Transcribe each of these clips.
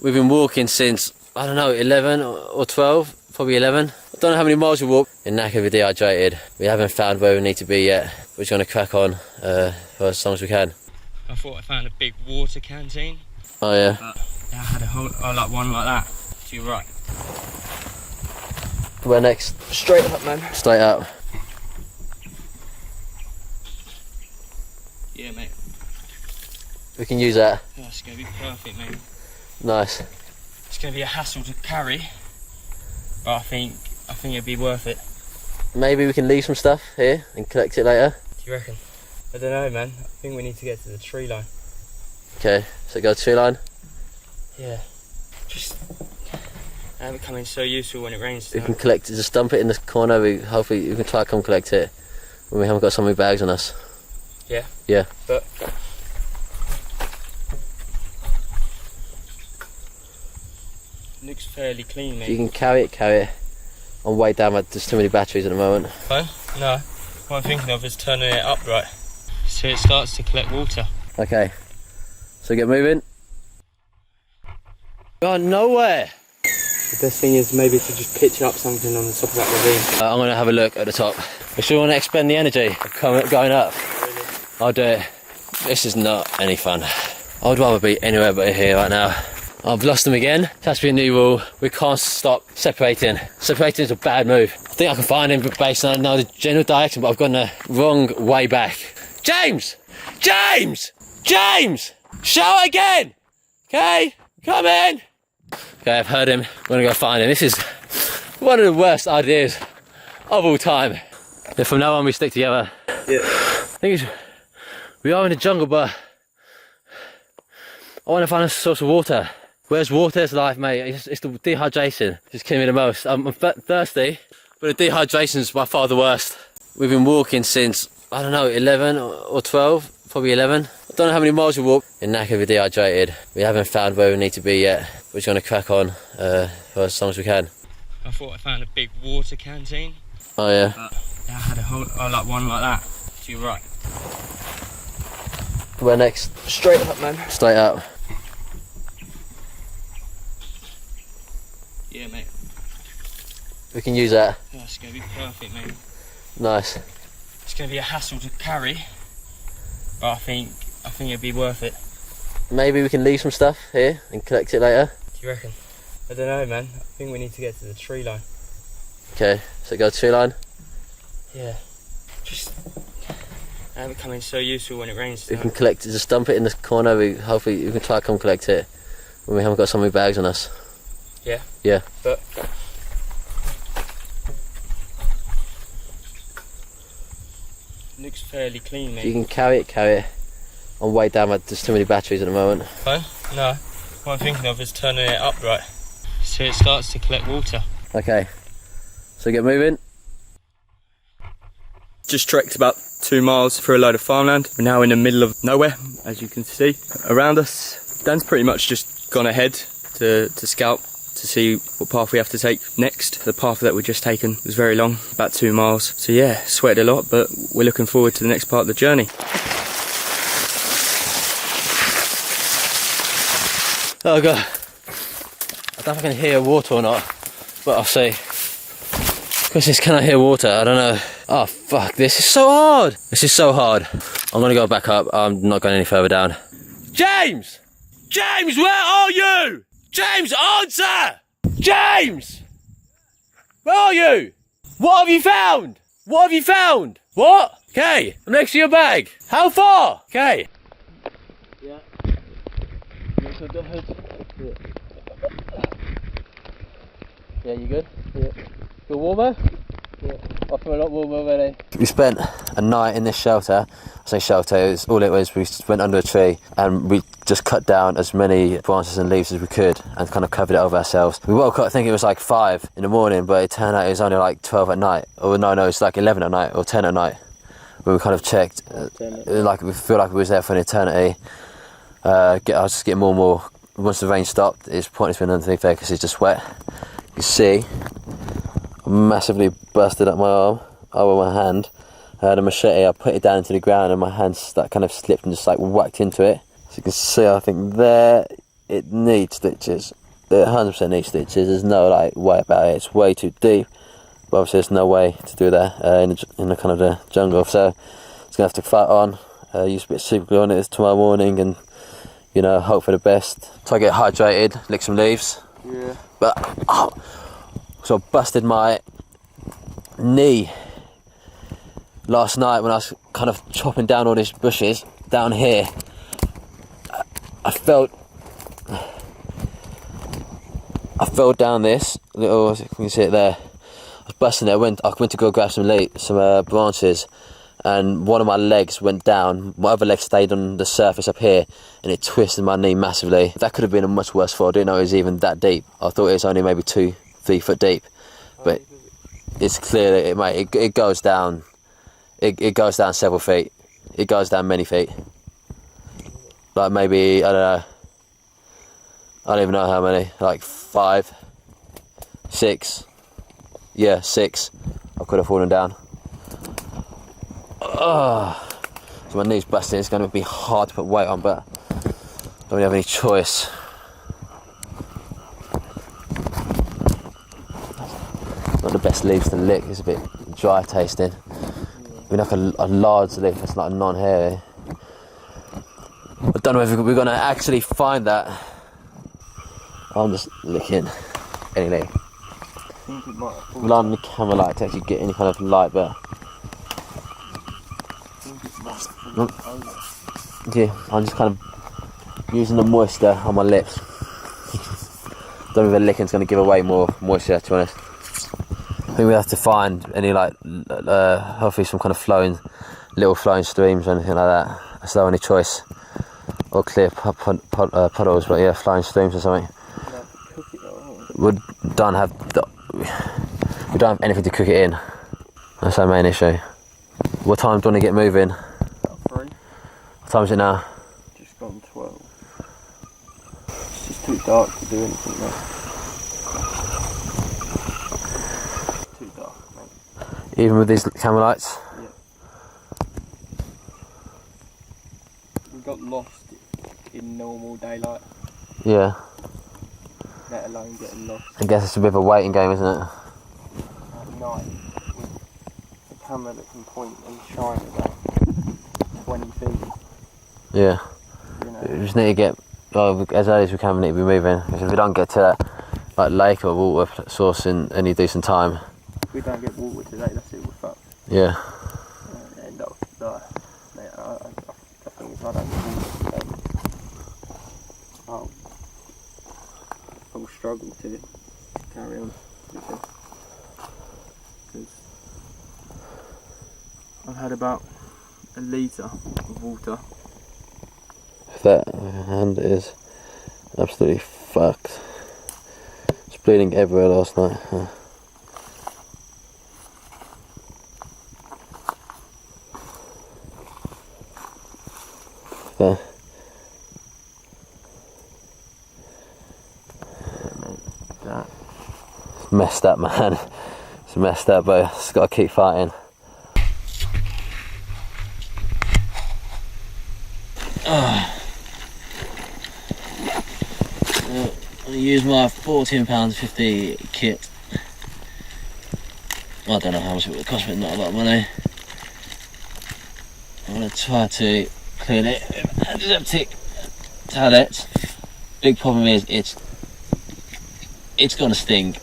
We've been walking since, I don't know, 11 or 12, probably 11. I don't know how many miles we walked. We're knackered, we're dehydrated. We haven't found where we need to be yet. We're just going to crack on for as long as we can. I thought I found a big water canteen. Oh yeah? But yeah, I had a whole, like one like that. To your right. Where next? Straight up, man. Straight up. Yeah, mate. We can use that. Oh, it's going to be perfect, mate. Nice. It's going to be a hassle to carry, but I think it'd be worth it. Maybe we can leave some stuff here and collect it later. Do you reckon? I don't know, man. I think we need to get to the tree line. Okay, so go to tree line. Yeah. Just have it coming so useful when it rains. We can collect it, just dump it in the corner. Hopefully we can try to come collect it when we haven't got so many bags on us. Yeah? Yeah. But looks fairly clean, mate. If you can carry it. I'm way down, there's too many batteries at the moment. Huh? No. What I'm thinking of is turning it upright so it starts to collect water. Okay. So get moving. Going nowhere. The best thing is maybe to just pitch up something on the top of that ravine. I'm going to have a look at the top. We sure want to expend the energy of going up. Really? I'll do it. This is not any fun. I would rather be anywhere but here right now. I've lost them again. It has to be a new rule. We can't stop separating. Separating is a bad move. I think I can find him based on the general direction, but I've gone the wrong way back. James! James! James! Shout again! Okay, come in! Okay, I've heard him. I'm gonna go find him. This is one of the worst ideas of all time. If from now on we stick together. Yeah. I think we are in the jungle, but I want to find a source of water. Where's water's life, mate? It's the dehydration. It's killing me the most. I'm thirsty, but the dehydration's by far the worst. We've been walking since, I don't know, 11 or 12, probably 11. I don't know how many miles we walked. We're knackered, we're dehydrated. We haven't found where we need to be yet. We're just going to crack on for as long as we can. I thought I found a big water canteen. Oh yeah? But yeah, I had a whole, like one like that. To your right. Where next? Straight up, man. Straight up. Yeah, mate. We can use that. Oh, it's going to be perfect, mate. Nice. It's going to be a hassle to carry, but I think it'd be worth it. Maybe we can leave some stuff here and collect it later. Do you reckon? I don't know, man. I think we need to get to the tree line. Okay, so go to tree line. Yeah. Just have it coming so useful when it rains. We can collect it, just dump it in the corner. Hopefully we can try to come collect it when we haven't got so many bags on us. Yeah? Yeah. But looks fairly clean, mate. If you can carry it. I'm way down, there's too many batteries at the moment. Huh? No. What I'm thinking of is turning it upright so it starts to collect water. Okay. So get moving. Just trekked about 2 miles through a load of farmland. We're now in the middle of nowhere, as you can see around us. Dan's pretty much just gone ahead to scout to see what path we have to take next. The path that we've just taken was very long, about 2 miles. So yeah, sweated a lot, but we're looking forward to the next part of the journey. Oh god. I don't know if I can hear water or not, but I'll see. Question is, can I hear water? I don't know. Oh fuck, this is so hard. This is so hard. I'm gonna go back up. I'm not going any further down. James! James, where are you? James, answer! James! Where are you? What have you found? What have you found? What? Okay, I'm next to your bag. How far? Okay. Yeah. Yeah, you good? Yeah. Feel warmer? Yeah. I feel a lot warmer already. We spent a night in this shelter. I say shelter, all it was, we went under a tree and we just cut down as many branches and leaves as we could and kind of covered it over ourselves. We woke up, I think it was like 5 in the morning, but it turned out it was only like 12 at night. Or no, it's like 11 at night or 10 at night. When we kind of checked, like we feel like we was there for an eternity. I was just getting more and more. Once the rain stopped, it's pointless being underneath there because it's just wet. You can see, I massively busted up my arm over my hand. I had a machete, I put it down into the ground and my hand that kind of slipped and just like whacked into it. So you can see, I think there it needs stitches. It 100% needs stitches. There's no like way about it. It's way too deep. But obviously there's no way to do that in the kind of the jungle. So it's gonna have to fight on. Use a bit of super glue on it tomorrow morning, and you know, hope for the best. Try to get hydrated, lick some leaves. Yeah. But so I busted my knee last night when I was kind of chopping down all these bushes down here. I fell down this little, you can see it there. I was busting it. I went to go grab some branches, and one of my legs went down. My other leg stayed on the surface up here, and it twisted my knee massively. That could have been a much worse fall. I didn't know it was even that deep. I thought it was only maybe 2-3 foot deep, but it's clear that it goes down. It goes down several feet. It goes down many feet. Like maybe, I don't know. I don't even know how many. Like 5, 6. Yeah, 6. I could have fallen down. So my knee's busted. It's going to be hard to put weight on, but I don't really have any choice. Not the best leaves to lick. It's a bit dry tasting. I mean, like a large leaf. It's like a non-hairy. I don't know if we're going to actually find that. I'm just licking any leaf. Rely on the camera light to actually get any kind of light, but yeah, I'm just kind of using the moisture on my lips. Don't know if the licking's going to give away more moisture, to be honest. I think we have to find any like hopefully some kind of little flowing streams or anything like that. That's the only choice. Or clear puddles, but yeah, flowing streams or something. We don't have anything to cook it in. That's our main issue. What time do you want to get moving? About 3. What time is it now? Just gone 12. It's just too dark to do anything now. Too dark, mate. Even with these camera lights? Yeah. We got lost in normal daylight. Yeah. Let alone getting lost. I guess it's a bit of a waiting game, isn't it? At night, with a camera that can point and shine about 20 feet. Yeah. You know. We just need to get, as early as we can, we need to be moving. Because if we don't get to that like lake or water source in any decent time. If we don't get water today, that's it, we're fucked. Yeah. End up die. Mate, I think if I don't get water today, I'll struggle to carry on with this. Because I've had about a litre of water. That hand is absolutely fucked. It's bleeding everywhere last night. There. It's messed up, man. It's messed up, but it's got to keep fighting. I use my £14.50 kit. I don't know how much it would cost, but not a lot of money. I'm going to try to clean it with antiseptic towelettes. Big problem is it's going to sting,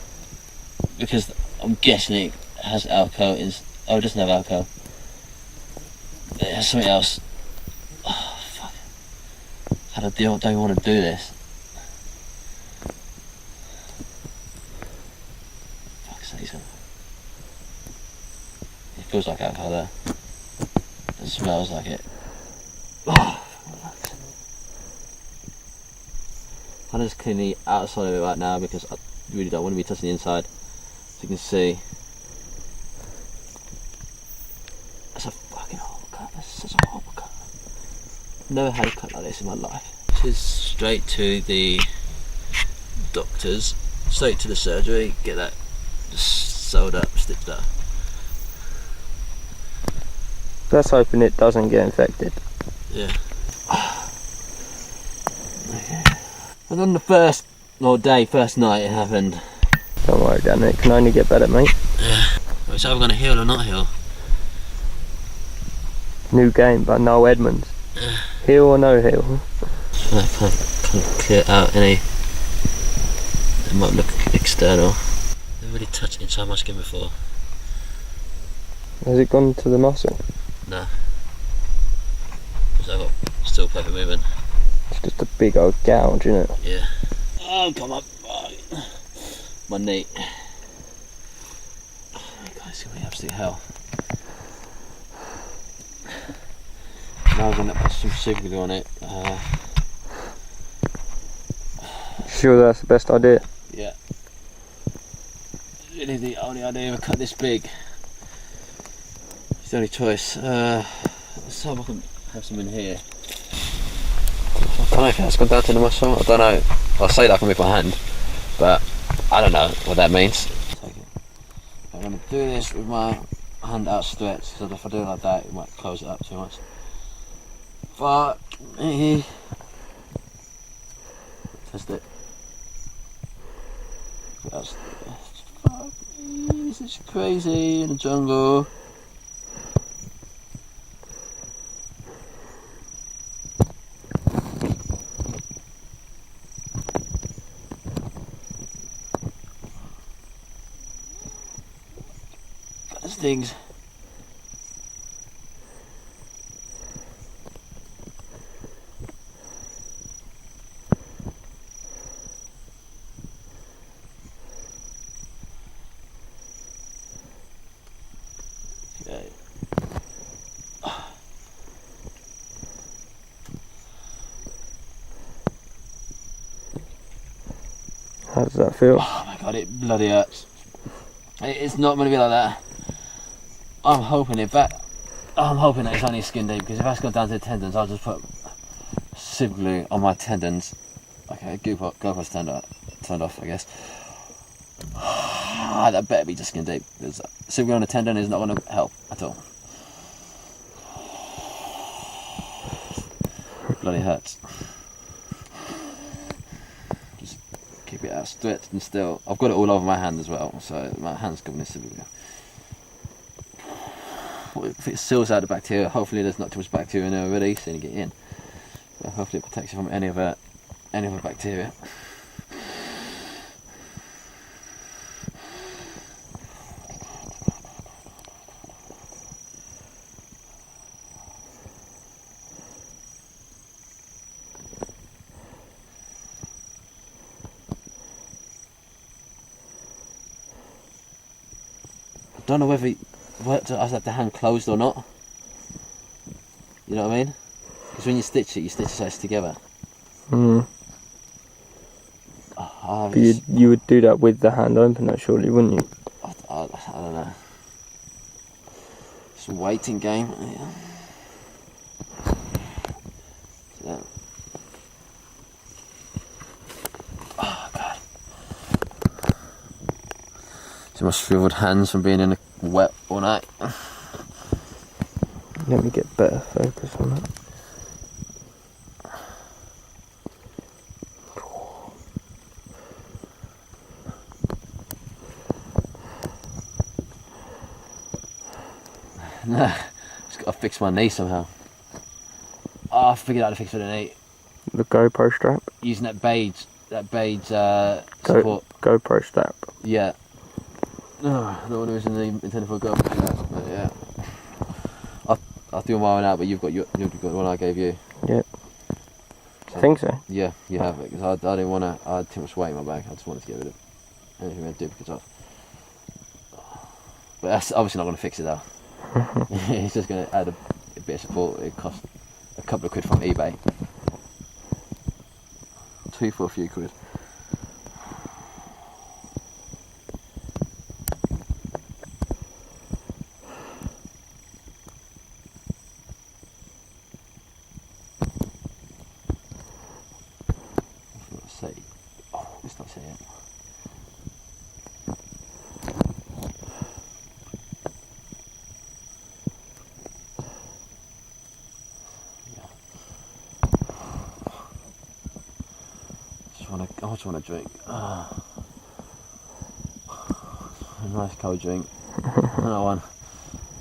because I'm guessing it has alcohol. Oh, it doesn't have alcohol. It has something else. Oh, fuck. I don't even want to do this. Fuck's sake. It feels like alcohol there. It smells like it. Oh, I'm just cleaning the outside of it right now because I really don't want to be touching the inside. As you can see, that's a fucking horrible cut. That's such a horrible cut. Never had a cut like this in my life. This is straight to the doctors, straight to the surgery, get that just sewed up, stitched up. Let's hoping it doesn't get infected. Yeah. Okay. And on the first night it happened. Don't worry, Dan, it can only get better, mate. Yeah. It's either going to heal or not heal. New game by Noel Edmonds. Heal or no heal? I can't clear out any. It might look external. I didn't really touch it inside my skin before. Has it gone to the muscle? No. Because I've got still perfect movement. It's just a big old gouge, isn't it? Yeah. Oh, come on. My knee. Oh, God, it's going to be absolute hell. Now I'm going to put some super glue on it. Sure that's the best idea? Yeah. Really the only idea to cut this big. It's the only choice. Let's see if I can have some in here. I don't know if that's gone down to the muscle. I don't know. I'll say that I can with my hand, but I don't know what that means. I'm going to do this with my hand outstretched, so if I do it like that, it might close it up too much. Fuck me. Test it. Fuck me. This is crazy in the jungle. This thing's. Okay. How does that feel? Oh my god, it bloody hurts. It's not going to be like that. I'm hoping that it's only skin deep, because if that's gone down to the tendons, I'll just put super glue on my tendons. Okay, GoPro's turned off, I guess. That better be just skin deep, because super glue on a tendon is not going to help at all. Bloody hurts. Just keep it out stretched and still. I've got it all over my hand as well, so my hand's covered in super glue. If it seals out the bacteria, hopefully there's not too much bacteria in there already, so you get in. But hopefully it protects you from any other bacteria. I don't know whether I have the hand closed or not. You know what I mean? Because when you stitch it so it's together. Mm. But you would do that with the hand open, though, surely, wouldn't you? I don't know. It's a waiting game. Yeah. So, oh god. So my shriveled hands from being in the wet all night. Let me get better focus on that. No, just got to fix my knee somehow. Oh, I figured out how to fix it with the knee. The GoPro strap? Using that beige support. GoPro strap. Yeah. No, the one who was intended for a GoPro strap, but yeah. I'll do mine out, but you've got the one I gave you. Yeah. So, I think so. Yeah, you have it, because I didn't want to. I had too much weight in my bag. I just wanted to get rid of anything with duplicates off. But that's obviously not going to fix it though. It's just going to add a bit of support. It cost a couple of quid from eBay. 2 for a few quid. Let's not say it. What do you want to drink? Oh. A nice cold drink. Another one.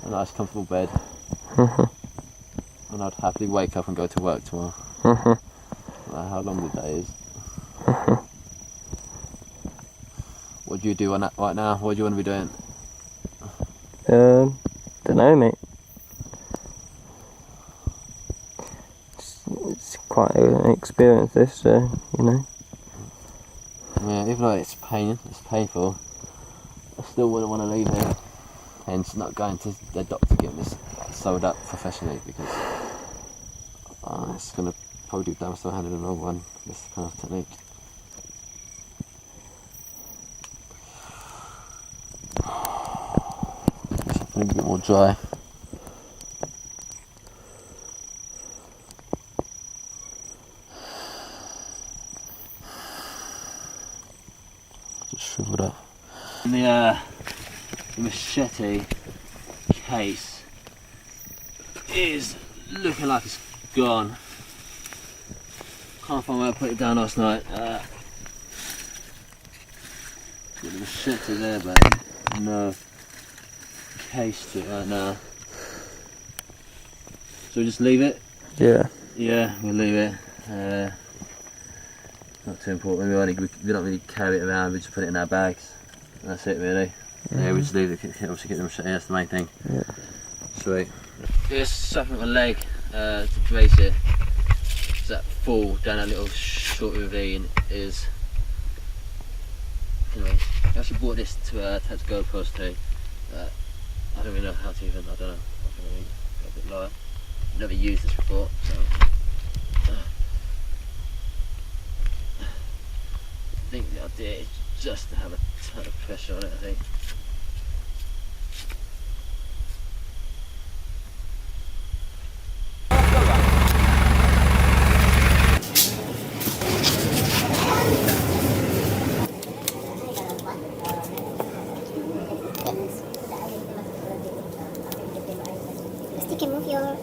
A nice comfortable bed. And I'd happily wake up and go to work tomorrow. No matter how long the day is. What do you do on that right now? What do you want to be doing? Don't know, mate. It's quite an experience, this, so, you know. Yeah, even though it's painful, I still wouldn't want to leave here. Hence not going to the doctor getting this sewed up professionally, because it's going to probably do damage to my hand in the long run, this kind of technique. Something a bit more dry. Just shriveled up. The machete case is looking like it's gone. Can't find where I put it down last night. Got the machete there, but no case to it right now. So we just leave it? Yeah. Yeah, we'll leave it. Not too important. We don't really carry it around. We just put it in our bags. That's it, really. Yeah, we just leave it. Obviously, get the machete. That's the main thing. Yeah. Sweet. Just something on my leg to brace it. So that fall down that little short ravine is. Anyway, I actually bought this to attach GoPros to. I don't really know how to even. I don't know. I think I'm a bit lower. I've never used this before, so. I think the idea is just to have a ton of pressure on it, I think.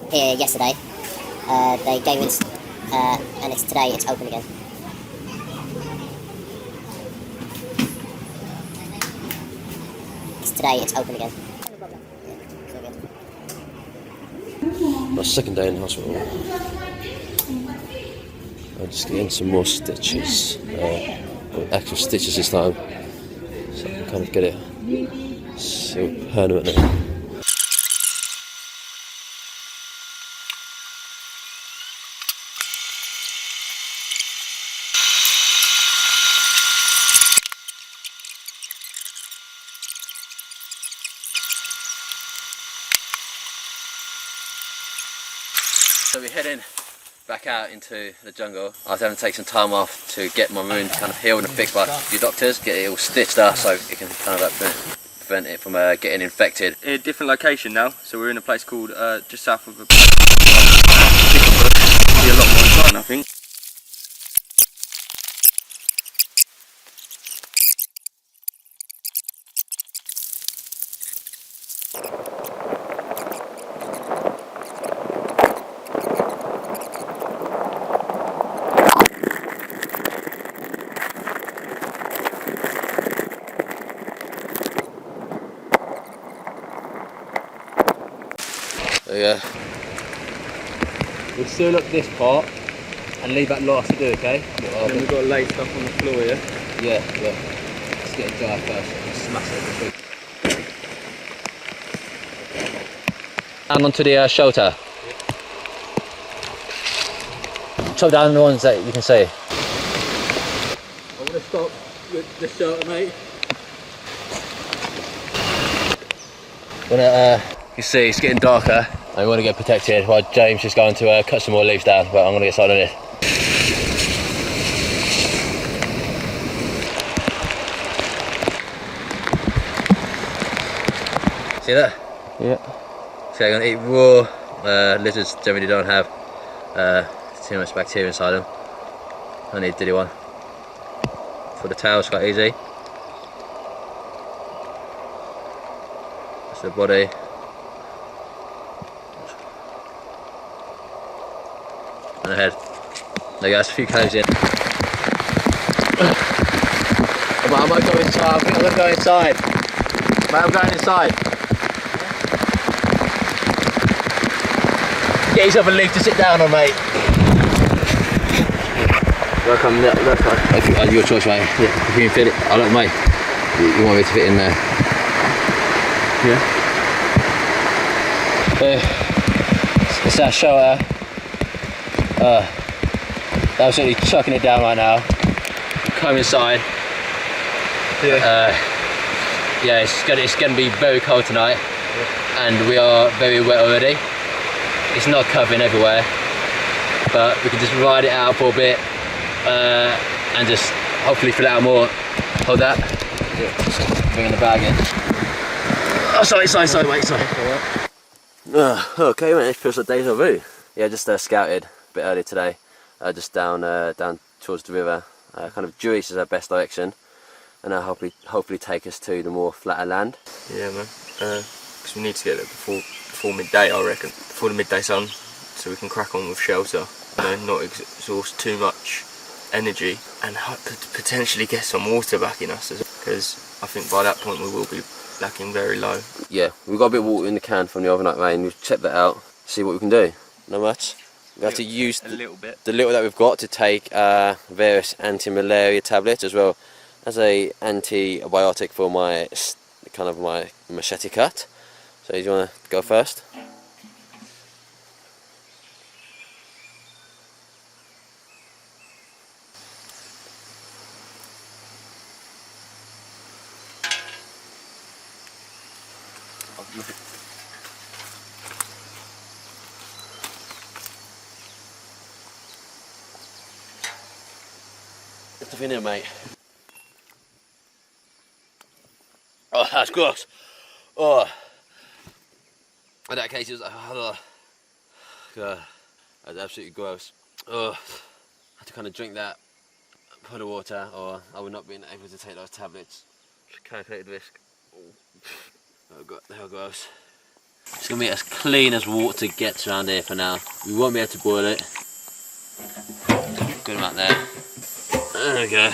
Here yesterday, they gave us, and it's today it's open again. Today it's open again. My second day in hospital. I'm just getting some more stitches, actual stitches this time, so I can kind of get it so permanently. So we're heading back out into the jungle. I was having to take some time off to get my wound kind of healed and fixed by a few doctors, get it all stitched up so it can kind of prevent it from getting infected. In a different location now, so we're in a place called just south of a... Be a lot more fun, I think. So yeah, we'll seal up this part and leave that last to do, okay? Then we've got to lay stuff on the floor, yeah? Yeah. Let's get it dry first. Smash it. And onto the shelter. Chop down the ones that you can see. I'm going to stop with the shelter, mate. You see, it's getting darker. I want to get protected while James is going to cut some more leaves down, but I'm going to get started on it. See that? Yeah. See, I'm going to eat raw. Lizards generally don't have too much bacteria inside them. I need a dilly one. For the tail, it's quite easy. That's the body. And the head. There you go, that's a few caves in. I might go inside. I think I'm gonna go inside. Mate, I'm going inside. Get yourself a leaf to sit down on, mate. Welcome. Your choice, mate. Yeah, if you can fit it, I don't, mate. You want me to fit in there? Yeah. It's our shelter. They're absolutely chucking it down right now. Come inside. Yeah. Yeah, it's gonna be very cold tonight, and we are very wet already. It's not covering everywhere, but we can just ride it out for a bit, and just hopefully fill out more. Hold that. Yeah. Just bringing the bag in. Oh, sorry, mate, sorry. Okay, mate, it feels like deja vu. Yeah, just scouted a bit earlier today, just down towards the river. Kind of due east is our best direction, and hopefully take us to the more flatter land. Yeah, man. Because we need to get there before midday, I reckon, before the midday sun, so we can crack on with shelter. You know, not exhaust too much energy, and potentially get some water back in us, because I think by that point we will be lacking very low. Yeah, we've got a bit of water in the can from the overnight rain. We've checked that out, see what we can do. Not much. We have to use the little that we've got to take various anti-malaria tablets, as well as a antibiotic for my machete cut. So do you want to go first? Get the in here, mate. Oh, that's gross. Oh. In that case, it was God, that's absolutely gross. Oh, I had to kind of drink that, put the water, or I would not be able to take those tablets. Calculated risk. Oh God, how gross. It's gonna be as clean as water gets around here for now. We won't be able to boil it. Good amount there. There we go.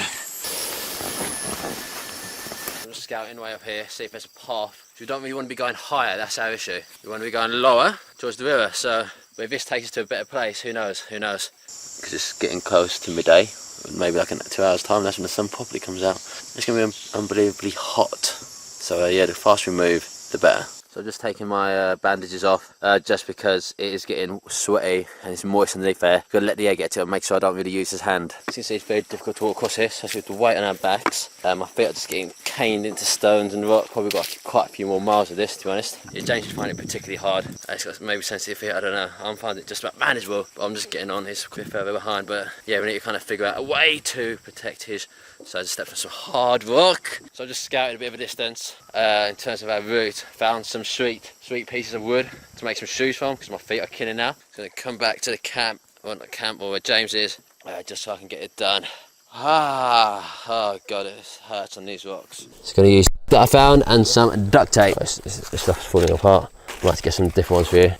I'm just scouting way up here, see if there's a path. We don't really want to be going higher, that's our issue. We want to be going lower towards the river, so if this takes us to a better place, who knows? Because it's getting close to midday, maybe like in 2 hours time, that's when the sun properly comes out. It's going to be unbelievably hot. So yeah, the faster we move, the better. So I'm just taking my bandages off, just because it is getting sweaty and it's moist underneath there. I've got to let the air get to it and make sure I don't really use his hand. As you can see, it's very difficult to walk across this, so we have to weight on our backs. My feet are just getting caned into stones and rock. Probably got quite a few more miles of this, to be honest. James is finding it particularly hard. It's got maybe sensitive feet, I don't know. I'm finding it just about manageable, but I'm just getting on. He's a bit further behind, but yeah, we need to kind of figure out a way to protect his. So I just stepped on some hard rock. So I just scouted a bit of a distance in terms of our route. Found some sweet pieces of wood to make some shoes from, because my feet are killing now. So I'm going to come back to the camp, well not camp, or where James is, just so I can get it done. Oh God, it hurts on these rocks. Just going to use that I found and some duct tape. This stuff's falling apart. I might have to get some different ones for you.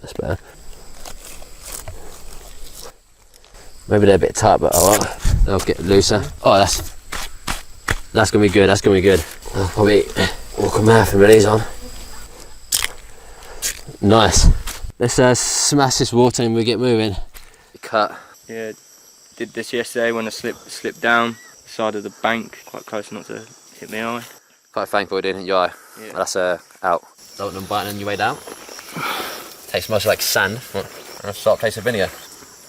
That's better. Maybe they're a bit tight, but oh well. They'll get looser. Oh, that's gonna be good. That's gonna be good. I'll probably walk a marathon with these on. Nice. Let's smash this water and we get moving. Cut. Yeah, did this yesterday when I slipped down the side of the bank, quite close not to hit my eye. Quite thankful it didn't hit your eye. Yeah. That's out. Don't unbutton on your way down. Tastes much like sand. A salt taste of vinegar.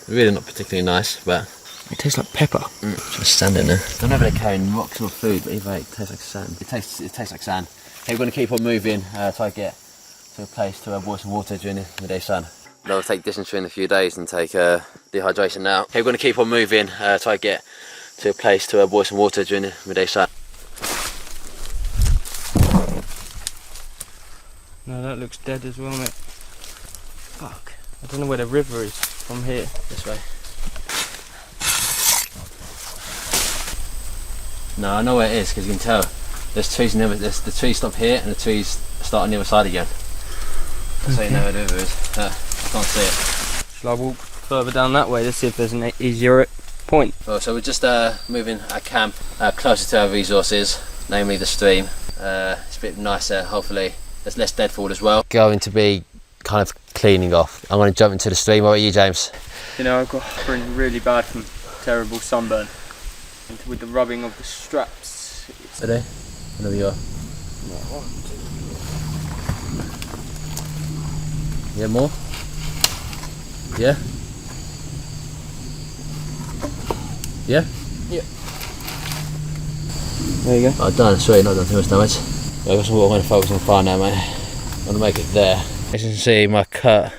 Really not particularly nice, but it tastes like pepper. Just sand in there. I don't know if they're carrying rocks or food, but either way, it tastes like sand. It tastes like sand. Okay, we're going to keep on moving, try to get to a place to boil some water during the midday sun. They'll take dysentery in a few days and take dehydration now. Okay, we're going to keep on moving, try to get to a place to boil some water during the midday sun. No, that looks dead as well, mate. Fuck. I don't know where the river is from here. This way. No, I know where it is, because you can tell. There's trees the trees stop here and the trees start on the other side again. So you know where the river is. I can't see it. Shall I walk further down that way to see if there's an easier point. Well, so we're just moving our camp closer to our resources, namely the stream. It's a bit nicer, hopefully. There's less deadfall as well. Going to be kind of cleaning off. I'm going to jump into the stream. What about you, James? You know, I've got really bad from terrible sunburn. And with the rubbing of the straps. Ready? Whenever you are. Yeah, more? Yeah? Yeah? Yeah. There you go. Oh, done. Sorry, not done too much damage. Yeah, I got some water. I'm going to focus on fire now, mate. I'm going to make it there. As you can see, my cut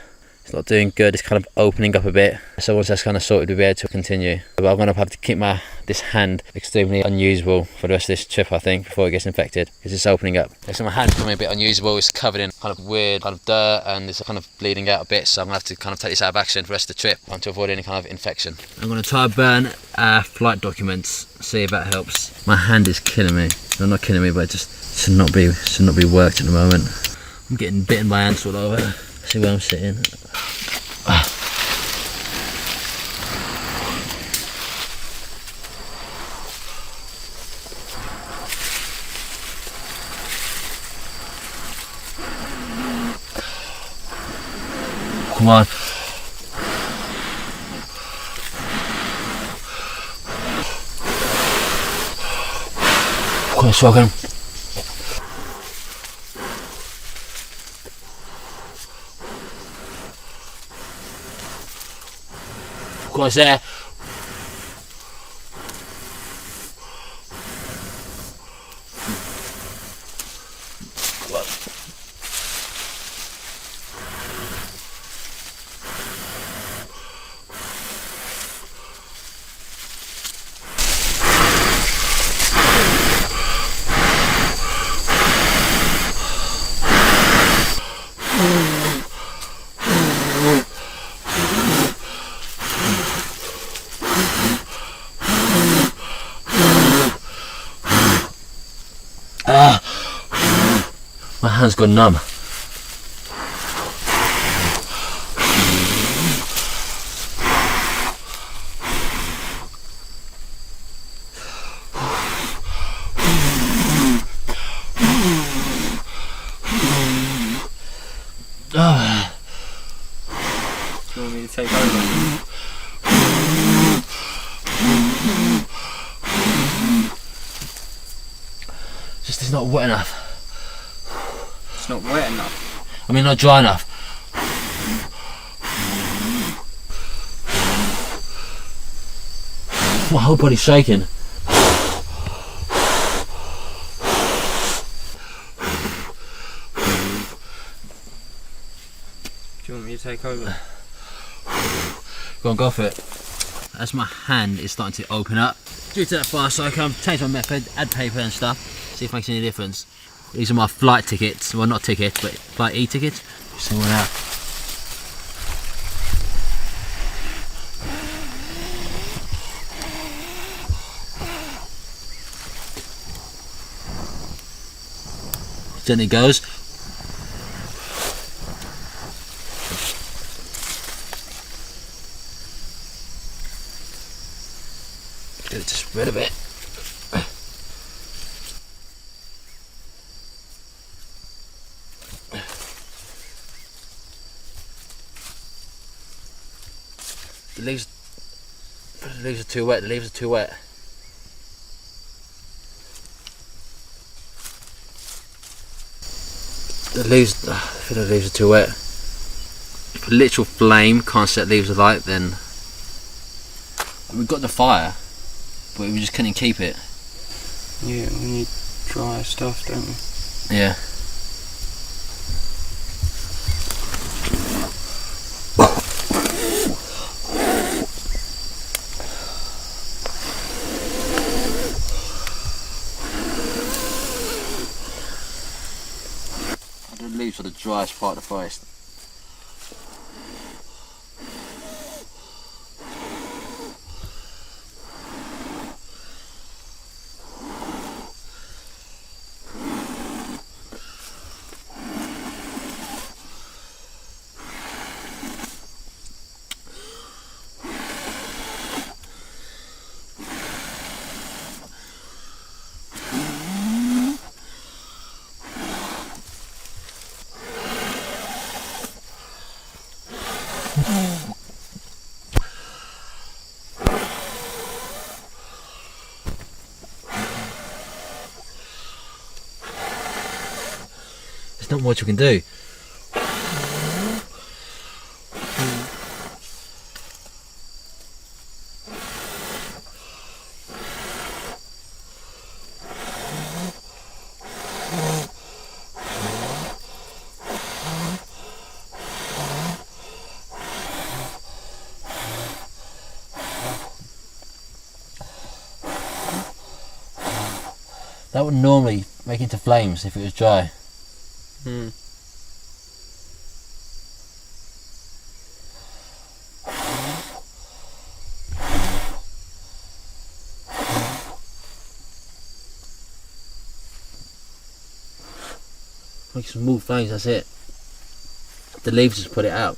is not doing good. It's kind of opening up a bit. So once that's kind of sorted, we'll be able to continue. But I'm going to have to keep this hand extremely unusable for the rest of this trip, I think, before it gets infected, because it's opening up. So my hand's becoming a bit unusable. It's covered in kind of weird kind of dirt, and it's kind of bleeding out a bit. So I'm going to have to kind of take this out of action for the rest of the trip to avoid any kind of infection. I'm going to try to burn our flight documents, see if that helps. My hand is killing me. No, not killing me, but it just should not be worked at the moment. I'm getting bitten by ants all over. See where I'm sitting. Come on. Come on, Scorching. Of course, there. My hand's gone numb. Do you want me to take over? Just it's not wet enough. It's not wet enough. I mean, not dry enough. My whole body's shaking. Do you want me to take over? Go on, go for it. As my hand is starting to open up, due to that fire, so I can change my method, add paper and stuff, see if it makes any difference. These are my flight tickets, well not tickets, but flight e-tickets. See one out. Gently goes. Get it to spread a bit. The leaves are too wet. The leaves are too wet. The leaves, I feel the leaves are too wet. If a literal flame can't set leaves alight, then we've got the fire, but we just couldn't keep it. Yeah, we need dry stuff, don't we? Yeah. The leaves are the driest part of the forest. There's not much we can do. That would normally make into flames if it was dry. Make some more flames, that's it. The leaves just put it out.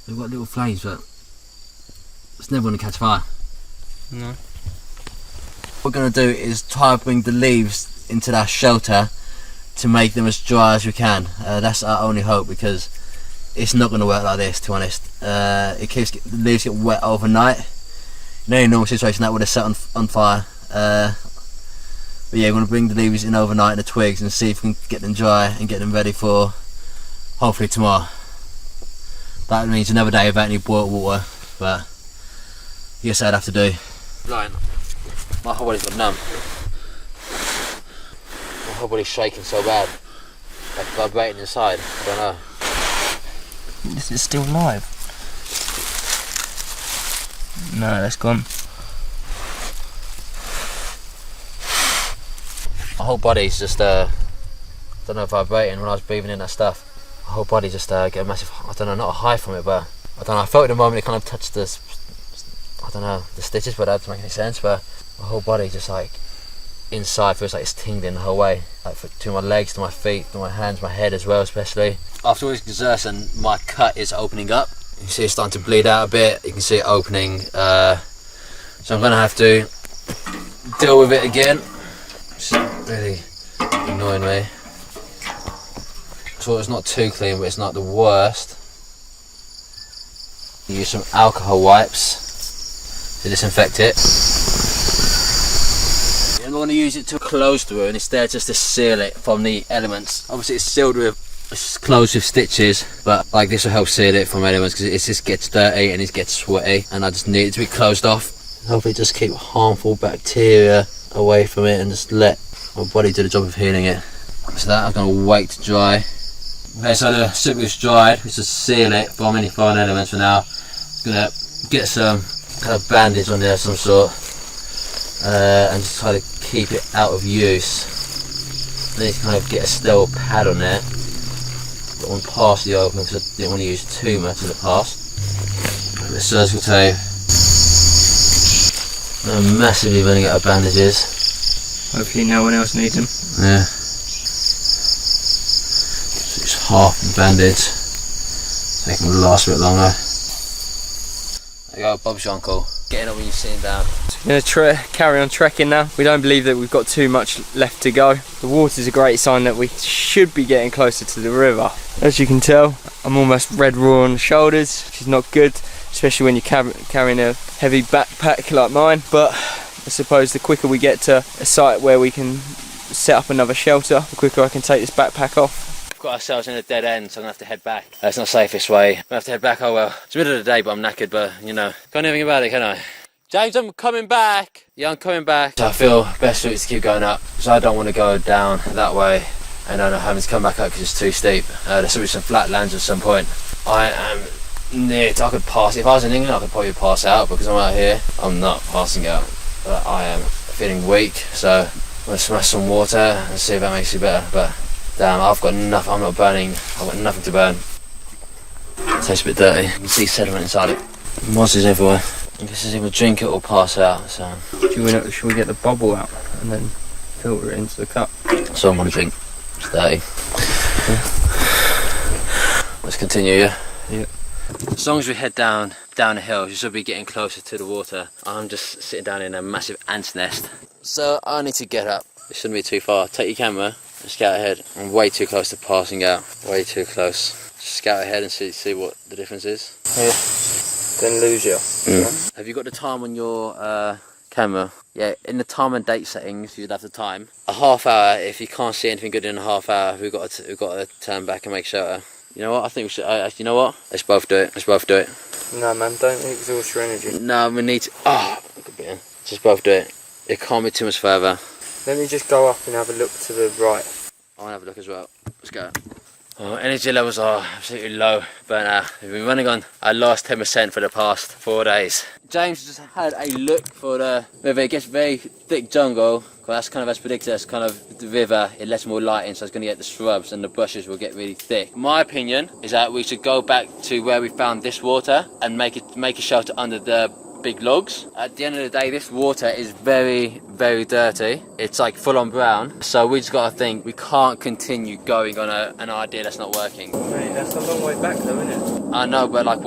We've got little flames, but it's never going to catch fire. No. What we're going to do is try to bring the leaves into that shelter to make them as dry as we can. That's our only hope, because it's not going to work like this, to be honest. The leaves get wet overnight. In any normal situation that would have set on fire. But yeah, we're going to bring the leaves in overnight and the twigs and see if we can get them dry and get them ready for hopefully tomorrow. That means another day without any boiled water, but I guess I'd have to do. Blind. My whole body's got numb. My whole body's shaking so bad. Like vibrating inside. I don't know. Is it still live? No, that's gone. My whole body's just I don't know, vibrating when I was breathing in that stuff. My whole body just get a massive, I don't know, not a high from it, but I don't know, I felt in the moment it kind of touched the, I don't know, the stitches, but that doesn't make any sense, but my whole body just like, inside feels like it's tingling the whole way, like to my legs, to my feet, to my hands, my head as well especially. After all this exertion, my cut is opening up. You can see it's starting to bleed out a bit, you can see it opening, so I'm going to have to deal with it again. It's really annoying me. So it's not too clean, but it's not the worst. Use some alcohol wipes to disinfect it. I'm not going to use it to close the wound, instead just to seal it from the elements. Obviously it's sealed with, it's closed with stitches, but like this will help seal it from elements, because it just gets dirty and it gets sweaty, and I just need it to be closed off. Hopefully just keep harmful bacteria away from it and just let my body do the job of healing it. So that I'm going to wait to dry. Okay, so the soup is dried, we just seal it from any foreign elements for now. I'm going to get some kind of bandage on there of some sort, and just try to keep it out of use. Then you kind of get a sterile pad on there. Got one partially open because I didn't want to use too much of the past. A bit of surgical tape. I'm massively running out of bandages. Hopefully no one else needs them. Yeah. Half the bandage, so it can last a bit longer. There you go, Bob's your uncle. Getting up when you're sitting down. We're going to carry on trekking now. We don't believe that we've got too much left to go. The water's a great sign that we should be getting closer to the river. As you can tell, I'm almost red raw on the shoulders, which is not good, especially when you're carrying a heavy backpack like mine. But I suppose the quicker we get to a site where we can set up another shelter, the quicker I can take this backpack off. Got ourselves in a dead end, so I'm gonna have to head back. It's not safe this way. I'm gonna have to head back. Oh well, it's the middle of the day, but I'm knackered, but you know, can't do anything about it, can I? James, I'm coming back. Yeah, I'm coming back. So I feel best route is to keep going up, so I don't want to go down that way and then having to come back up because it's too steep. There's will be some flat lands at some point. I am near to, I could pass. If I was in England, I could probably pass out, because I'm out here, I'm not passing out. But I am feeling weak, so I'm gonna smash some water and see if that makes you better. But damn, I've got nothing, I'm not burning, I've got nothing to burn. It tastes a bit dirty, you can see sediment inside it. Mosses everywhere. I guess it's either drink it or pass out, so. Should we get the bubble out and then filter it into the cup? So I'm gonna drink, it's dirty. Let's continue, yeah? Yeah. As long as we head down the hill, you should be getting closer to the water. I'm just sitting down in a massive ant's nest. So I need to get up. It shouldn't be too far. Take your camera and scout ahead. I'm way too close to passing out. Way too close. Just scout ahead and see what the difference is. Yeah. Then lose you. Mm. Have you got the time on your camera? Yeah, in the time and date settings, you'd have the time. A half hour. If you can't see anything good in a half hour, we've got to turn back and make shelter. You know what? I think we should. You know what? Let's both do it. Let's both do it. No, man, don't exhaust your energy. No, we need to. Just both do it. It can't be too much further. Let me just go up and have a look to the right. I want to have a look as well. Let's go. Oh, energy levels are absolutely low, burnt out. We've been running on our last 10% for the past 4 days. James just had a look for whether it gets very thick jungle, because that's kind of as predicted, as kind of the river, it lets more light in, so it's going to get the shrubs and the bushes will get really thick. My opinion is that we should go back to where we found this water and make a shelter under the big logs. At the end of the day, this water is very, very dirty. It's like full on brown. So we just got to think, we can't continue going on an idea that's not working. Mate, that's a long way back though, isn't it? I know, but like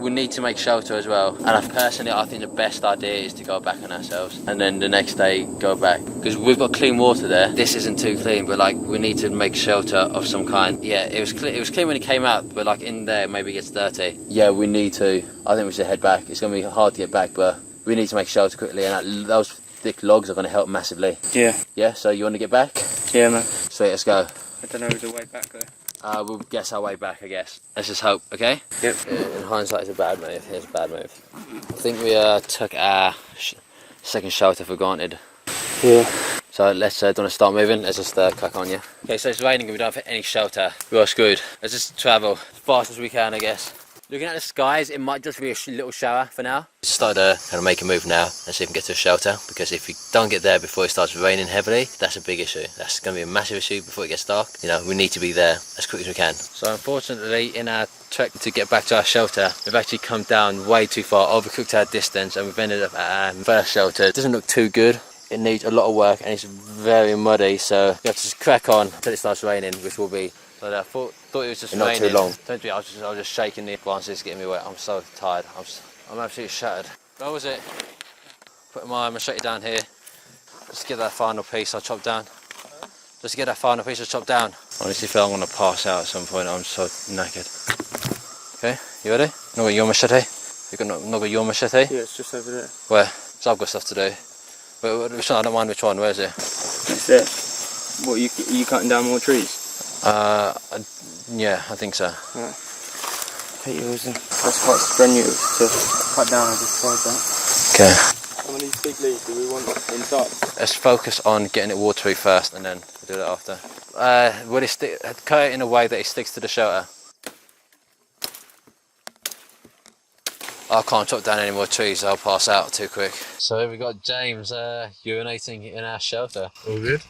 we need to make shelter as well. And I think the best idea is to go back on ourselves and then the next day go back, because we've got clean water there. This isn't too clean, but like we need to make shelter of some kind. Yeah, it was clean when it came out, but like in there maybe it gets dirty. Yeah, we need to. I think we should head back. It's gonna be hard to get back, but we need to make shelter quickly, and those thick logs are gonna help massively. Yeah. Yeah. So you want to get back? Yeah, man. Sweet, let's go. I don't know the way back though. We'll guess our way back, I guess. Let's just hope, okay? Yep. In hindsight, it's a bad move. It's a bad move. I think we took our second shelter for granted. Yeah. So let's, don't want to start moving, let's just crack on, yeah? Okay, so it's raining and we don't have any shelter. We are screwed. Let's just travel as fast as we can, I guess. Looking at the skies, it might just be a little shower for now. Let's start to kind of make a move now and see if we can get to a shelter, because if we don't get there before it starts raining heavily, that's a big issue. That's going to be a massive issue before it gets dark. You know, we need to be there as quick as we can. So unfortunately, in our trek to get back to our shelter, we've actually come down way too far, overcooked our distance, and we've ended up at our first shelter. It doesn't look too good. It needs a lot of work and it's very muddy, so we have to just crack on until it starts raining, which will be. But I thought it was just not raining. too long. Don't be. I was just shaking the branches, it's getting me wet. I'm so tired. I'm absolutely shattered. Where was it? Put my machete down here. Just get that final piece I chopped down. Just get that final piece I chopped down. Honestly, feel I'm gonna pass out at some point. I'm so knackered. Okay, you ready? Not got your machete? You got not got your machete? Yeah, it's just over there. Where? So I've got stuff to do. But which one? I don't mind which one. Where is it? It's there. What, you cutting down more trees? Yeah, I think so. Right. Take yours then. That's quite strenuous to cut down. I just tried that. Okay. How many big leaves do we want inside? Let's focus on getting it watery first, and then we'll do that after. Will it cut it in a way that it sticks to the shelter? I can't chop down any more trees, I'll pass out too quick. So here we got James urinating in our shelter. All good?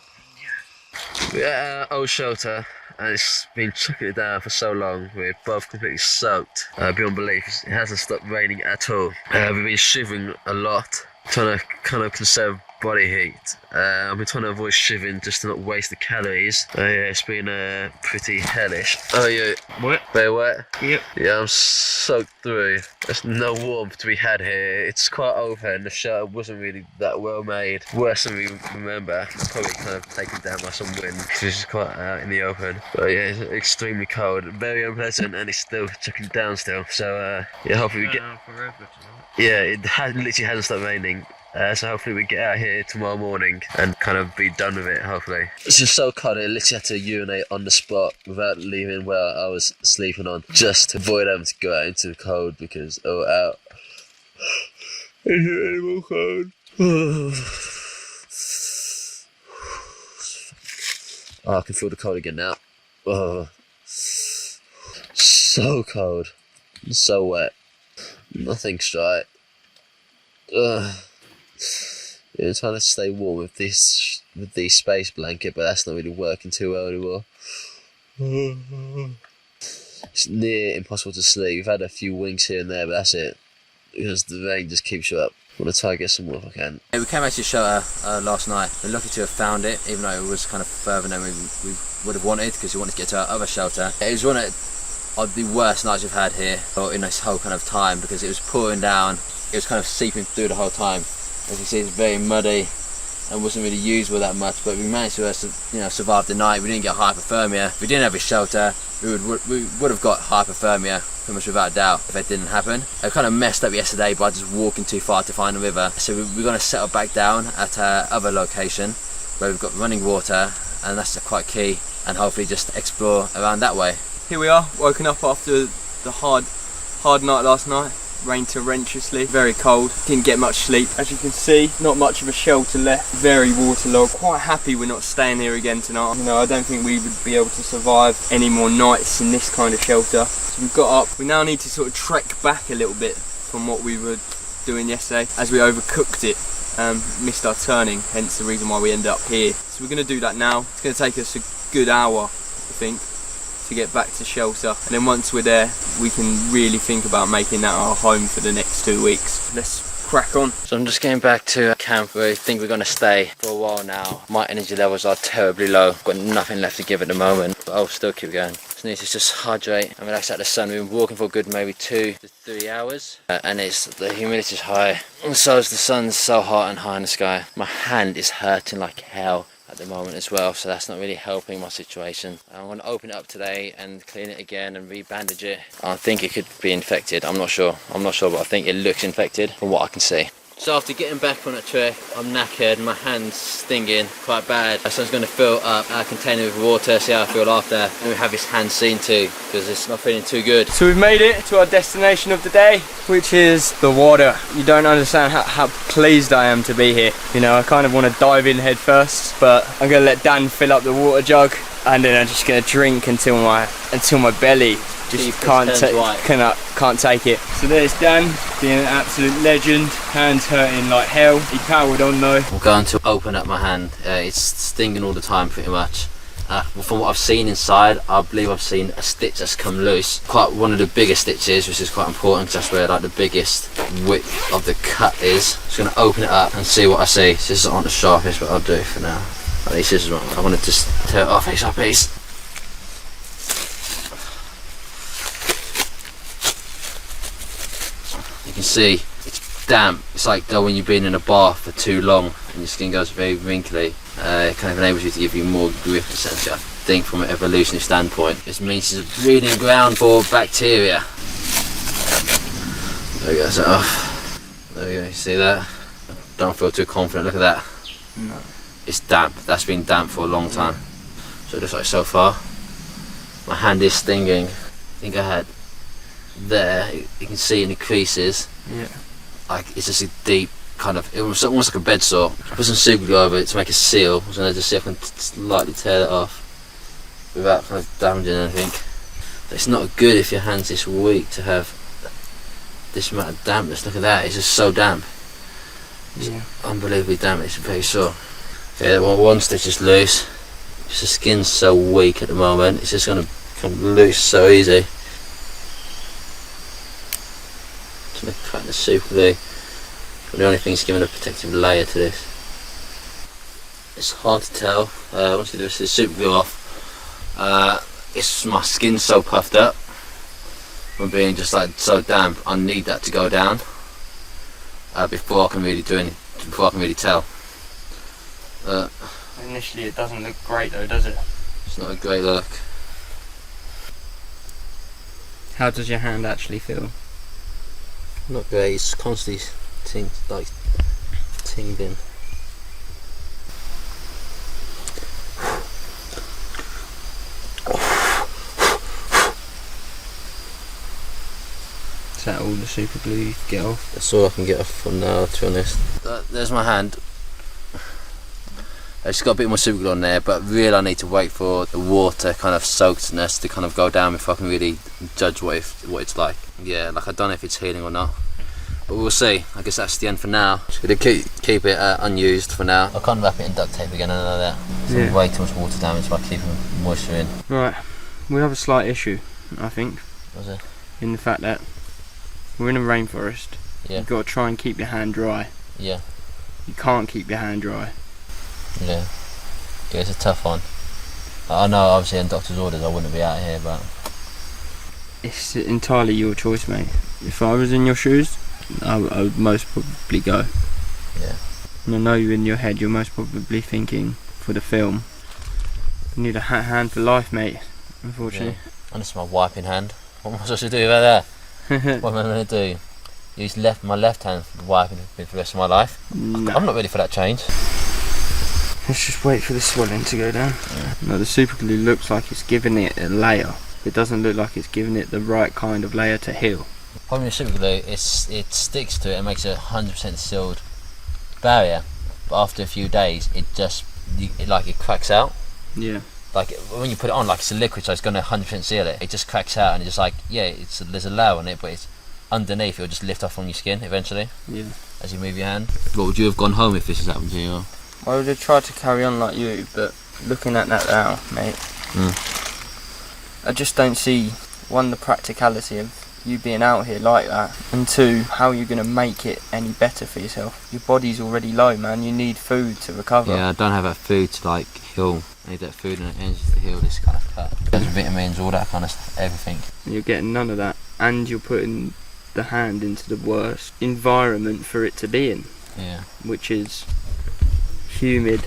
We're at our old shelter, and it's been chucking it down for so long. We're both completely soaked, beyond belief. It hasn't stopped raining at all. We've been shivering a lot, trying to kind of conserve body heat. I've been trying to avoid shivering just to not waste the calories. Yeah, it's been pretty hellish. Oh yeah, Wet? very wet. Yep. Yeah, I'm soaked through. There's no warmth to be had here. It's quite open. The shelter wasn't really that well made. Worse than we remember. Probably kind of taken down by some wind, because it's quite out in the open. But yeah, it's extremely cold, very unpleasant, and it's still chucking down still. So yeah, hopefully we get. Yeah, it literally hasn't stopped raining. So hopefully we get out here tomorrow morning and kind of be done with it, hopefully. It's just so cold, I literally had to urinate on the spot without leaving where I was sleeping on, just to avoid having to go out into the cold, because out. It's really more cold. Oh, I can feel the cold again now. Oh. So cold. So wet. Nothing's right. Yeah, I'm trying to stay warm with the space blanket, but that's not really working too well anymore. It's near impossible to sleep. We've had a few winks here and there, but that's it, because the rain just keeps you up. I'm gonna try and get some more if I can. Yeah, we came back to the shelter last night. We're lucky to have found it, even though it was kind of further than we would have wanted, because we wanted to get to our other shelter. It was one of the worst nights we've had here in this whole kind of time, because it was pouring down. It was kind of seeping through the whole time. As you see, it's very muddy and wasn't really usable that much, but we managed to survive the night. We didn't get hypothermia. If we didn't have a shelter, we would have got hypothermia pretty much without a doubt if it didn't happen. I kind of messed up yesterday by just walking too far to find the river, so we're going to settle back down at our other location where we've got running water, and that's quite key, and hopefully just explore around that way. Here we are, woken up after the hard night last night. Rained torrentously, very cold, didn't get much sleep. As you can see, not much of a shelter left, very waterlogged. Quite happy we're not staying here again tonight. You know, I don't think we would be able to survive any more nights in this kind of shelter. So we've got up. We now need to sort of trek back a little bit from what we were doing yesterday, as we overcooked it. Missed our turning, hence the reason why we ended up here. So we're going to do that now. It's going to take us a good hour, I think, to get back to shelter, and then once we're there we can really think about making that our home for the next 2 weeks. Let's crack on. So I'm just getting back to camp where I think we're going to stay for a while now. My energy levels are terribly low. I've got nothing left to give at the moment, but I'll still keep going. Just need to just hydrate and relax out the sun. We've been walking for a good maybe 2 to 3 hours, and the humidity's high, and so is the sun's so hot and high in the sky. My hand is hurting like hell at the moment as well, so that's not really helping my situation. I'm going to open it up today and clean it again and re-bandage it. I think it could be infected. I'm not sure, but I think it looks infected from what I can see. So after getting back from that trek, I'm knackered, my hand's stinging quite bad. So I'm going to fill up our container with water, see how I feel after, and we have his hand seen too, because it's not feeling too good. So we've made it to our destination of the day, which is the water. You don't understand how pleased I am to be here. You know, I kind of want to dive in head first, but I'm going to let Dan fill up the water jug, and then I'm just going to drink until my belly just can't take it. So there's Dan, being an absolute legend. Hands hurting like hell. He powered on though. I'm going to open up my hand. It's stinging all the time pretty much. From what I've seen inside, I believe I've seen a stitch that's come loose. Quite one of the biggest stitches, which is quite important because that's where like the biggest width of the cut is. Just going to open it up and see what I see. This isn't the sharpest, but I'll do it for now. At least this is what I want to just tear it off piece by piece. You can see it's damp. It's like though when you've been in a bath for too long and your skin goes very wrinkly. It kind of enables you to give you more grip essentially, I think, from an evolutionary standpoint. This means it's a breeding ground for bacteria. There we go, so off. There we go, you see that? Don't feel too confident, look at that. No. It's damp, that's been damp for a long time. So it looks like so far. My hand is stinging. I think I had there, you can see in the creases. Yeah. Like it's just a deep kind of, it was almost like a bed sore. I put some super glue over it to make a seal. I was going to just see if I can slightly tear it off without kind of damaging anything. But it's not good if your hand's this weak to have this amount of dampness. Look at that, it's just so damp. It's unbelievably damp, it's very sore. Yeah, one stitch is loose. Just the skin's so weak at the moment, it's just going to come loose so easy. Just going to cut the super glue. The only thing is giving a protective layer to this. It's hard to tell. Once you do this super glue off, it's my skin's so puffed up from being just like so damp. I need that to go down before I can really do anything. Before I can really tell. Initially, it doesn't look great though, does it? It's not a great look. How does your hand actually feel? Not great. It's constantly tingling. Is that all the super glue you can get off? That's all I can get off for now, to be honest. There's my hand. I've just got a bit more super glue on there, but really I need to wait for the water kind of soakedness to kind of go down before I can really judge what it's like. Yeah, like I don't know if it's healing or not. But we'll see. I guess that's the end for now. Just gonna keep it unused for now. I can't wrap it in duct tape again, I know that. It's way too much water damage by keeping moisture in. Right, we have a slight issue, I think. What's it? In the fact that we're in a rainforest. Yeah. You've got to try and keep your hand dry. Yeah. You can't keep your hand dry. Yeah. Yeah, it's a tough one. I know, obviously, in doctor's orders, I wouldn't be out here, but It's entirely your choice, mate. If I was in your shoes, I would most probably go. yeah. And I know you in your head, you're most probably thinking, for the film, you need a hand for life, mate, unfortunately. Yeah. And it's my wiping hand. What am I supposed to do about that? What am I going to do? Use my left hand for wiping for the rest of my life? No. I'm not ready for that change. Let's just wait for the swelling to go down. Yeah. No, the super glue looks like it's giving it a layer. It doesn't look like it's giving it the right kind of layer to heal. The problem with super glue, it sticks to it and makes it a 100% sealed barrier. But after a few days, it cracks out. Yeah. Like when you put it on, like it's a liquid, so it's going to 100% seal it. It just cracks out, and it's just like, yeah, there's a layer on it, but it's underneath. It'll just lift off from your skin eventually. Yeah. As you move your hand. What would you have gone home if this has happened to you? Or? I would have tried to carry on like you, but looking at that now, mate, I just don't see, one, the practicality of you being out here like that, and two, how you're going to make it any better for yourself. Your body's already low, man. You need food to recover. Yeah, I don't have that food to like heal. I need that food and energy to heal this kind of cut. There's vitamins, all that kind of stuff, everything. You're getting none of that, and you're putting the hand into the worst environment for it to be in, Yeah. which is humid,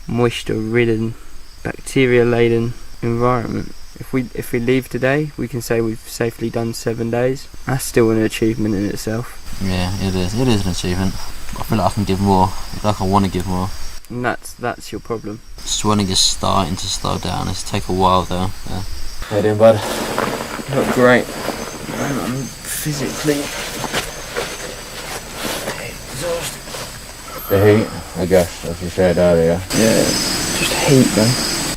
moisture-ridden, bacteria-laden environment. If we leave today, we can say we've safely done 7 days. That's still an achievement in itself. Yeah, it is. It is an achievement. I feel like I can give more. I feel like I want to give more. And that's your problem. Swelling is starting to slow down. It's take a while though. Yeah. How you doing, bud? Look great. Man, I'm physically exhausted. The heat, I guess, as you said earlier. Yeah, just heat, man.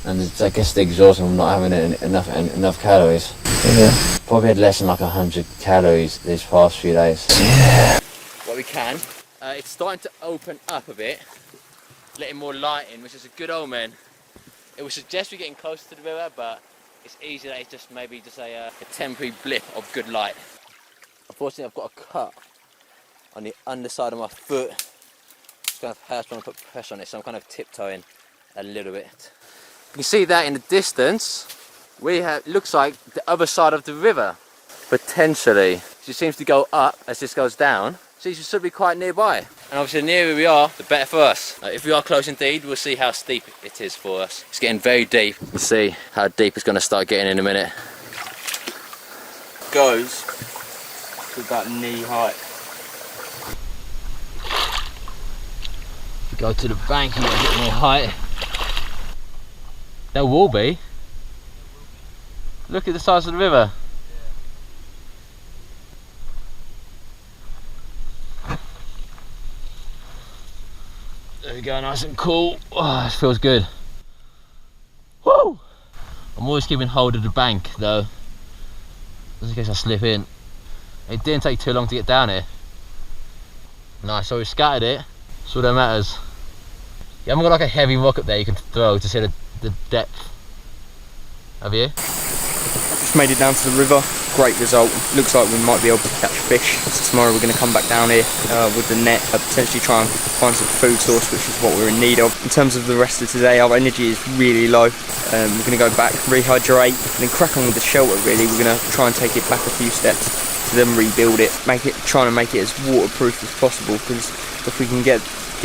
And it's, I guess the exhaustion from not having enough calories. Yeah. Probably had less than like 100 calories these past few days. Yeah. What we can, it's starting to open up a bit, letting more light in, which is a good omen. It would suggest we're getting closer to the river, but it's easy that it's just maybe just a temporary blip of good light. Unfortunately, I've got a cut on the underside of my foot. It's kind of hurts when I put pressure on it, so I'm kind of tiptoeing a little bit. You can see that in the distance, looks like the other side of the river, potentially. It seems to go up as this goes down, so you should be quite nearby. And obviously the nearer we are, the better for us. If we are close indeed, we'll see how steep it is for us. It's getting very deep. We'll see how deep it's going to start getting in a minute. Goes to about knee height. If you go to the bank, you get a bit more height. There will be. Look at the size of the river. There we go, nice and cool. Oh, this feels good. Woo! I'm always keeping hold of the bank though, just in case I slip in. It didn't take too long to get down here. Nice, so we scattered it. That's all that matters. You haven't got like a heavy rock up there you can throw to see the depth. Have you? Just made it down to the river. Great result. Looks like we might be able to catch fish. So tomorrow we're going to come back down here with the net, potentially try and find some food source, which is what we're in need of. In terms of the rest of today, our energy is really low. We're going to go back, rehydrate, and then crack on with the shelter. Really, we're going to try and take it back a few steps to then rebuild it, trying to make it as waterproof as possible. Because if we can get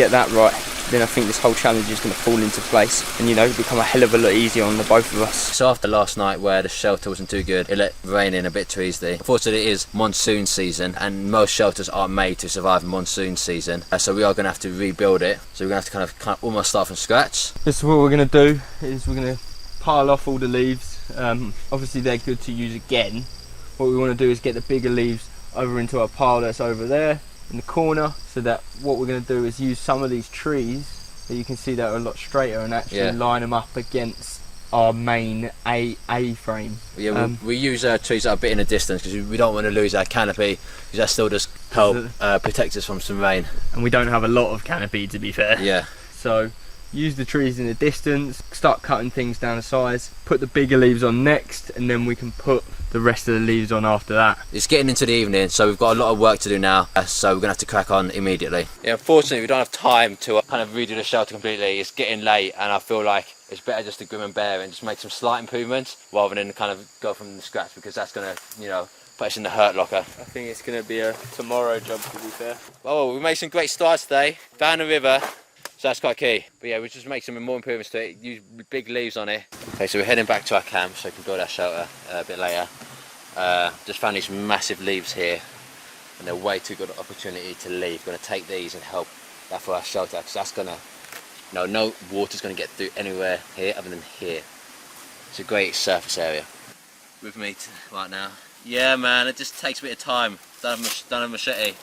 that right, then I think this whole challenge is going to fall into place and, you know, become a hell of a lot easier on the both of us. So after last night where the shelter wasn't too good, it let rain in a bit too easily. Unfortunately, it is monsoon season and most shelters aren't made to survive monsoon season, so we are going to have to rebuild it. So we're going to have to kind of almost start from scratch. This is what we're going to do, is we're going to pile off all the leaves. Obviously they're good to use again. What we want to do is get the bigger leaves over into our pile that's over there in the corner, so that what we're going to do is use some of these trees that you can see that are a lot straighter and actually line them up against our main A-frame. Yeah, we use trees that are a bit in the distance because we don't want to lose our canopy, because that still does help protect us from some rain. And we don't have a lot of canopy, to be fair. Yeah. So use the trees in the distance, start cutting things down to size, put the bigger leaves on next, and then we can put the rest of the leaves on after that. It's getting into the evening, so we've got a lot of work to do now, so we're going to have to crack on immediately. Yeah, unfortunately we don't have time to kind of redo the shelter completely. It's getting late and I feel like it's better just to grim and bear and just make some slight improvements rather than kind of go from the scratch, because that's going to, you know, put us in the hurt locker. I think it's going to be a tomorrow job, to be fair. Oh, we made some great starts today, down the river, so that's quite key. But yeah, we'll just make some more improvements to it, use big leaves on it. Okay, so we're heading back to our camp so we can build our shelter a bit later. Just found these massive leaves here and they're way too good opportunity to leave. We're going to take these and help that for our shelter, because that's going to, no water's going to get through anywhere here other than here. It's a great surface area. With me right now. Yeah man, it just takes a bit of time. Don't have a machete.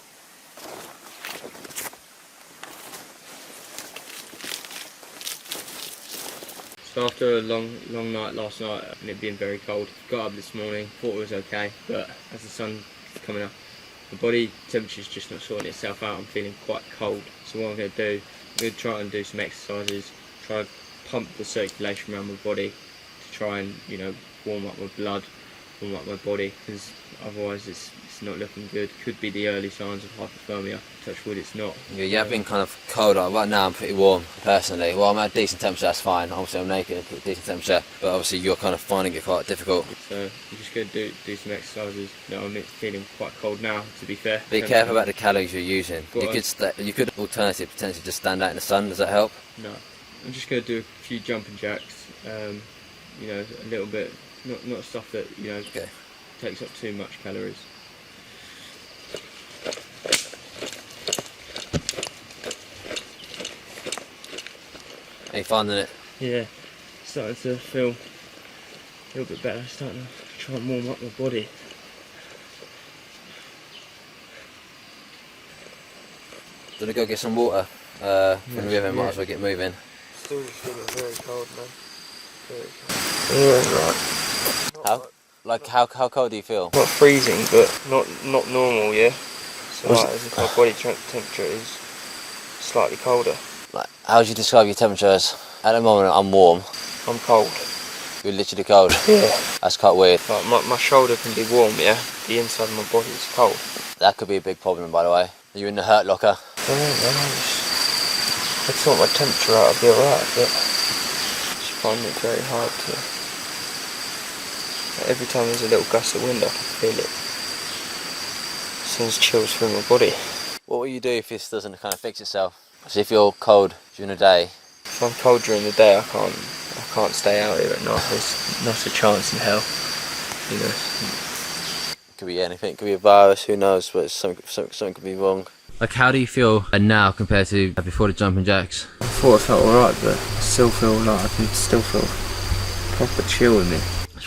So after a long night last night and it being very cold, got up this morning, thought it was okay, but as the sun's coming up, the body temperature's just not sorting itself out. I'm feeling quite cold, so what I'm going to do, I'm going to try and do some exercises, try and pump the circulation around my body to try and, you know, warm up my blood, warm up my body, because otherwise it's not looking good. Could be the early signs of hypothermia. Touch wood, it's not. Yeah, you have been kind of cold. Right now I'm pretty warm personally. Well, I'm at a decent temperature, that's fine. Obviously I'm naked at a decent temperature, but obviously you're kind of finding it quite difficult. So I'm just going to do some exercises. No, I'm feeling quite cold now, to be fair. Be careful about the calories you're using. You could alternatively potentially just stand out in the sun. Does that help? No, I'm just going to do a few jumping jacks. You know, a little bit, not stuff that, you know, takes up too much calories. Are you finding it? Yeah, starting to feel a little bit better. Starting to try and warm up my body. Do you want to go get some water from the river? Might as well get moving. Still just feeling very cold, man. Very cold. Yeah, right. How cold do you feel? Not freezing, but not normal. Yeah. So like, as if my body temperature is slightly colder. Like, how would you describe your temperature as? At the moment I'm warm. I'm cold. You're literally cold? Yeah. That's quite weird. Like my shoulder can be warm, yeah? The inside of my body is cold. That could be a big problem, by the way. Are you in the hurt locker? I don't know, man. I'd sort my temperature out, I'd be alright, but I just find it very hard to... Like, every time there's a little gust of wind I can feel it. Sends chills through my body. What will you do if this doesn't kind of fix itself? So if you're cold during the day? If I'm cold during the day, I can't stay out here at night. There's not a chance in hell, you know. It could be anything. It could be a virus. Who knows? But something could be wrong. Like, how do you feel now compared to before the jumping jacks? I thought I felt alright, but I still feel like I can still feel proper chill in me. It's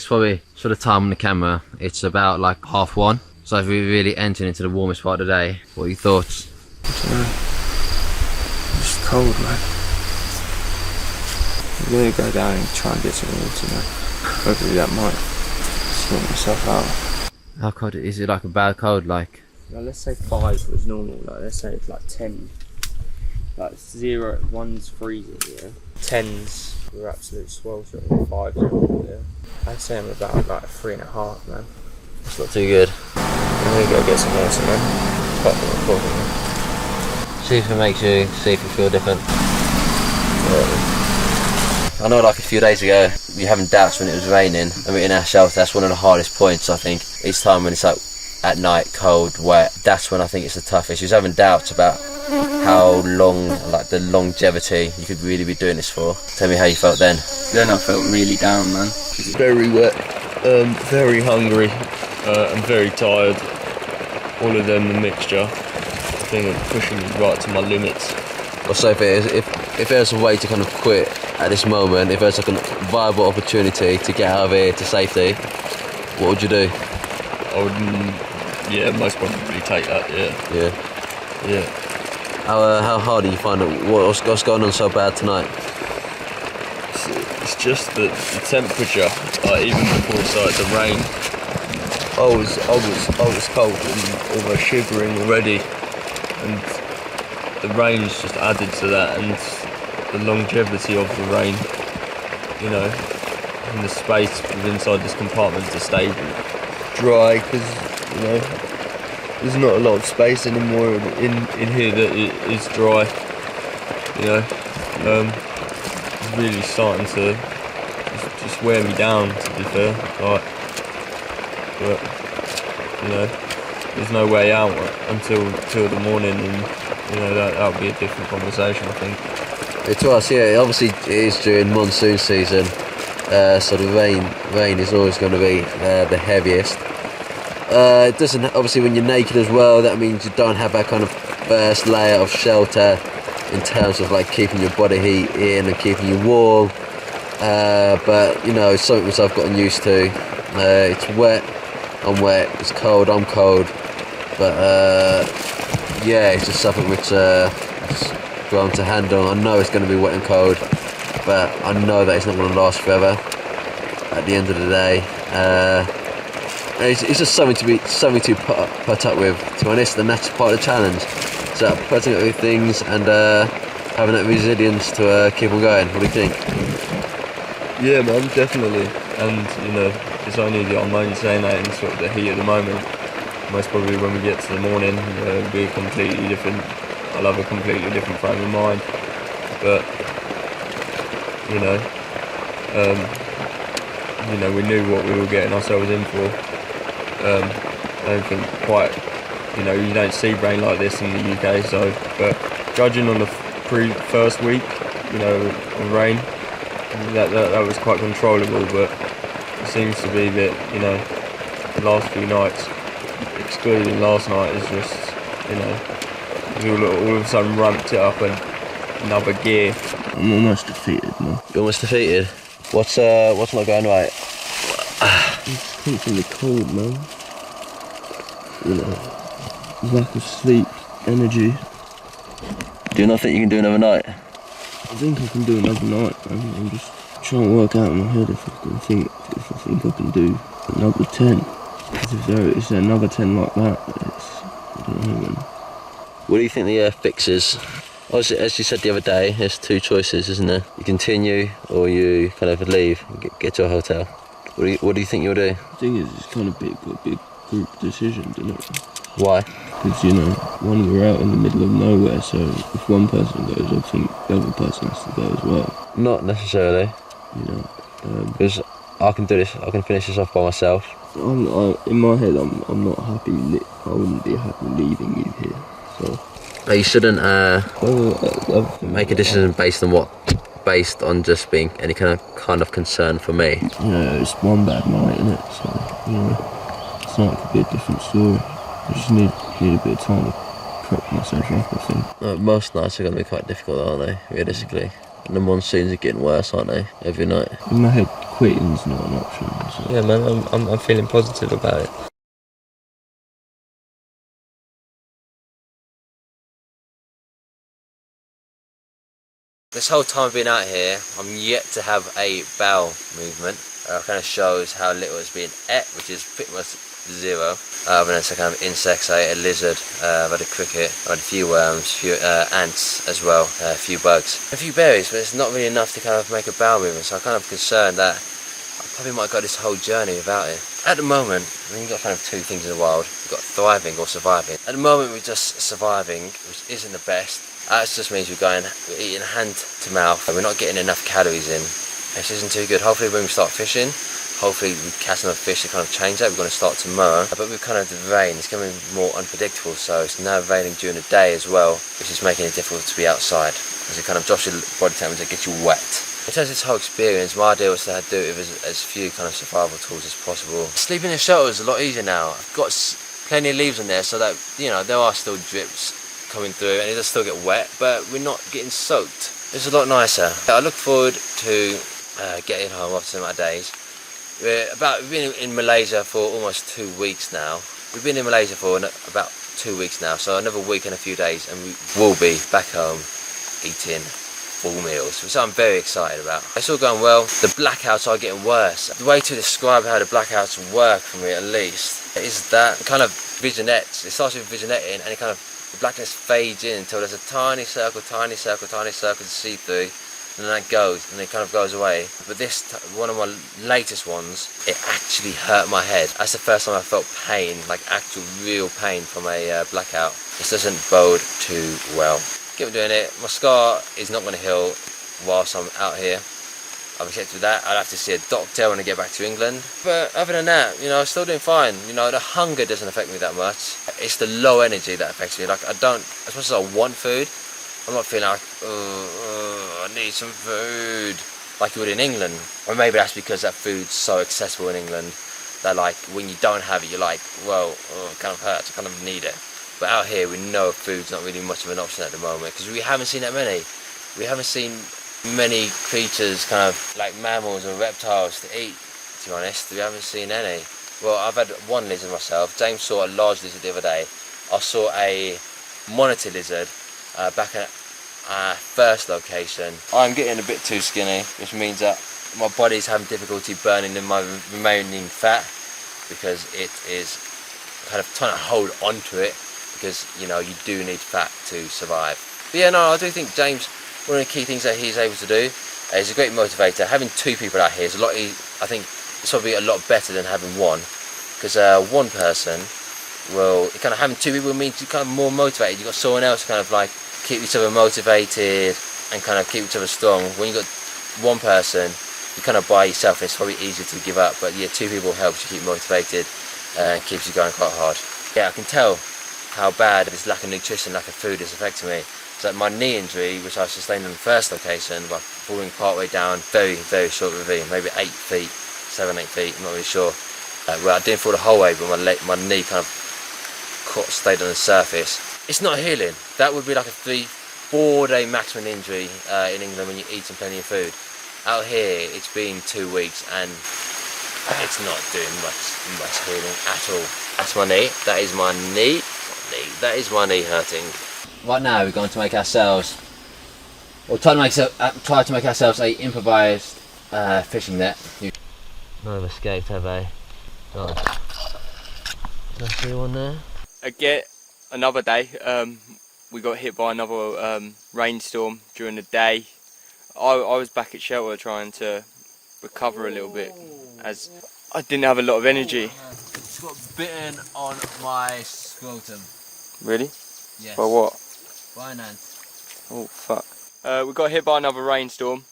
probably sort of time on the camera. It's about like 1:30. So if we're really entering into the warmest part of the day, what are your thoughts? I don't know. It's cold, man. I'm gonna go down and try and get some water, man. Hopefully that might sort myself out. How cold is it? Like a bad cold, like? Well, let's say 5 was normal. Like let's say it's like 10. Like 0, 1's freezing, yeah. 10's were absolute swelter, and 5's normal, yeah. I'd say I'm about like 3.5, man. It's not too good. I'm gonna go get some water, man. Apart from the problem, man. See if you feel different. Yeah. I know, like a few days ago, you're having doubts when it was raining. I mean, in our shelter, that's one of the hardest points, I think. Each time when it's like at night, cold, wet, that's when I think it's the toughest. You was having doubts about how long, like the longevity you could really be doing this for. Tell me how you felt then. Then I felt really down, man. Very wet, very hungry, and very tired. All of them, the mixture. I think I'm pushing right to my limits. Well, so if there's a way to kind of quit at this moment, if there's like a viable opportunity to get out of here to safety, what would you do? I would, yeah, most probably take that, yeah. How hard do you find it? What's going on so bad tonight? It's just the temperature, like even before it started to rain, I was cold and almost shivering already, and the rain's just added to that, and the longevity of the rain, you know, and the space inside this compartment to stay dry, because you know there's not a lot of space anymore in here that is dry. You know, it's really starting to just wear me down, to be fair. Like, but you know, there's no way out until the morning, and you know that'll be a different conversation, I think. To us, yeah, obviously it is during monsoon season, so the rain is always going to be the heaviest. It doesn't, obviously when you're naked as well, that means you don't have that kind of first layer of shelter in terms of like keeping your body heat in and keeping you warm. But you know, it's something which I've gotten used to. It's wet, I'm wet, it's cold, I'm cold, but yeah, it's just something which just grown to handle. I know it's going to be wet and cold, but I know that it's not going to last forever at the end of the day. It's just something to put up with, to be honest, and that's part of the challenge. So putting up with things and having that resilience to keep on going. What do you think? Yeah, man, definitely. And you know, it's only I'm only saying that in sort of the heat of the moment. Most probably when we get to the morning, it'll be completely different. I'll have a completely different frame of mind. But you know, we knew what we were getting ourselves in for. I don't think quite, you know, you don't see rain like this in the UK, so, but judging on the first week, you know, of rain, that was quite controllable, but it seems to be that, you know, the last few nights, excluding last night, is just, you know, all of a sudden ramped it up another gear. I'm almost defeated, man. You're almost defeated? What's not going right? It's constantly cold, man. You know, lack of sleep, energy. Do you not think you can do another night? I think I can do another night, man. I'm just trying to work out in my head if I think I can do another 10. Because if there another 10 like that, I don't know, man. What do you think the fix is? As you said the other day, there's two choices, isn't there? You continue or you kind of leave and get to a hotel. What do you think you'll do? The thing is, it's kind of a big group decision, isn't it? Why? Because, you know, we're out in the middle of nowhere, so if one person goes, I think the other person has to go as well. Not necessarily. You know? Because I can do this, I can finish this off by myself. In my head, I'm not happy, I wouldn't be happy leaving you here, so... You shouldn't make a decision based on just being any kind of concern for me. Yeah, it's one bad night, isn't it? So, you know, tonight could be a different story. I just need a bit of time to prep myself up, I think. Most nights are going to be quite difficult, aren't they, realistically? And the monsoons are getting worse, aren't they, every night? In my head, quitting's not an option. So. Yeah, man, I'm feeling positive about it. This whole time I've been out here, I'm yet to have a bowel movement. Kind of shows how little it's been ate, which is pretty much zero. Other than some kind of insects, I ate a lizard, I've had a cricket, I've had a few worms, a few ants as well, a few bugs, a few berries, but it's not really enough to kind of make a bowel movement. So I'm kind of concerned that I probably might go this whole journey without it. At the moment, I mean, you've got kind of two things in the world. You've got thriving or surviving. At the moment, we're just surviving, which isn't the best. That just means we're eating hand to mouth, and we're not getting enough calories in. This isn't too good. Hopefully when we start fishing, hopefully we catch enough fish to kind of change that. We're going to start tomorrow. But with kind of the rain, it's becoming more unpredictable, so it's now raining during the day as well, which is making it difficult to be outside, because it kind of drops your body temperature, gets you wet. In terms of this whole experience, my idea was to do it with as few kind of survival tools as possible. Sleeping in the shelter is a lot easier now. I've got plenty of leaves on there, so that, you know, there are still drips coming through and it does still get wet, but we're not getting soaked. It's a lot nicer. I look forward to getting home after some of my days. We've been in Malaysia for almost 2 weeks now. We've been in Malaysia for about 2 weeks now, so another week and a few days and we will be back home eating full meals, which I'm very excited about. It's all going well. The blackouts are getting worse. The way to describe how the blackouts work for me, at least, is that kind of vignettes. It starts with vignetting and it kind of, the blackness fades in until there's a tiny circle to see through, and then that goes, and it kind of goes away. But one of my latest ones, it actually hurt my head. That's the first time I felt pain, like actual real pain from a blackout. This doesn't bode too well. Keep doing it. My scar is not going to heal whilst I'm out here. I've accepted that. I'll have to see a doctor when I get back to England. But other than that, you know, I'm still doing fine. You know, the hunger doesn't affect me that much. It's the low energy that affects me. Like, I don't, as much as I want food, I'm not feeling like, I need some food, like you would in England. Or maybe that's because that food's so accessible in England that, like, when you don't have it, you're like, well, it kind of hurts, I kind of need it. But out here, we know food's not really much of an option at the moment because we haven't seen that many. We haven't seen many creatures, kind of like mammals or reptiles, to eat, to be honest. We haven't seen any. Well, I've had one lizard myself. James saw a large lizard the other day. I saw a monitor lizard back at our first location. I'm getting a bit too skinny, which means that my body's having difficulty burning in my remaining fat because it is kind of trying to hold onto it because, you know, you do need fat to survive. But yeah, no, I do think James, one of the key things that he's able to do is a great motivator. Having two people out here is a lot. I think it's probably a lot better than having one, because one person will kind of having two people means you're kind of more motivated. You've got someone else to kind of like keep each other motivated and kind of keep each other strong. When you have got one person, you're kind of by yourself, and it's probably easier to give up. But yeah, two people helps you keep motivated and keeps you going quite hard. Yeah, I can tell how bad this lack of nutrition, lack of food is affecting me. So my knee injury, which I sustained on the first location by falling partway down, very, very short ravine, maybe 8 feet, 7, 8 feet, I'm not really sure. Well, I didn't fall the whole way, but my knee kind of stayed on the surface. It's not healing. That would be like a 3-4 day maximum injury in England when you're eating plenty of food. Out here, it's been 2 weeks and it's not doing much healing at all. That's my knee. That is my knee. That is my knee hurting. Right now we're going to make ourselves, or try to make ourselves a improvised fishing net. None have escaped, have they? Oh. Did I see one there? Again, another day. We got hit by another rainstorm during the day. I was back at shelter trying to recover a little bit as I didn't have a lot of energy. It's got bitten on my scrotum. Really? Yes. By what? By an ant. Oh fuck. We got hit by another rainstorm.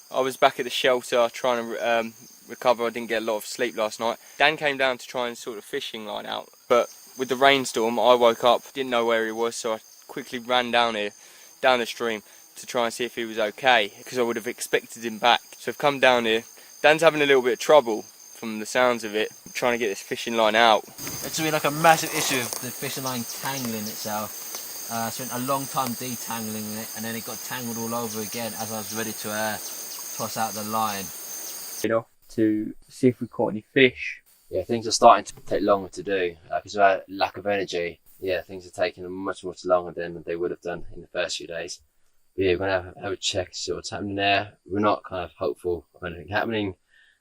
I was back at the shelter trying to recover. I didn't get a lot of sleep last night. Dan came down to try and sort of fishing line out, but with the rainstorm I woke up, didn't know where he was, so I quickly ran down here, down the stream, to try and see if he was okay, because I would have expected him back. So I've come down here. Dan's having a little bit of trouble from the sounds of it, trying to get this fishing line out. It's been like a massive issue of the fishing line tangling itself. I spent a long time detangling it, and then it got tangled all over again as I was ready to toss out the line. To see if we caught any fish. Yeah, things are starting to take longer to do because of our lack of energy. Yeah, things are taking much longer than they would have done in the first few days. But yeah, we're going to have a check, see what's happening there. We're not kind of hopeful of anything happening.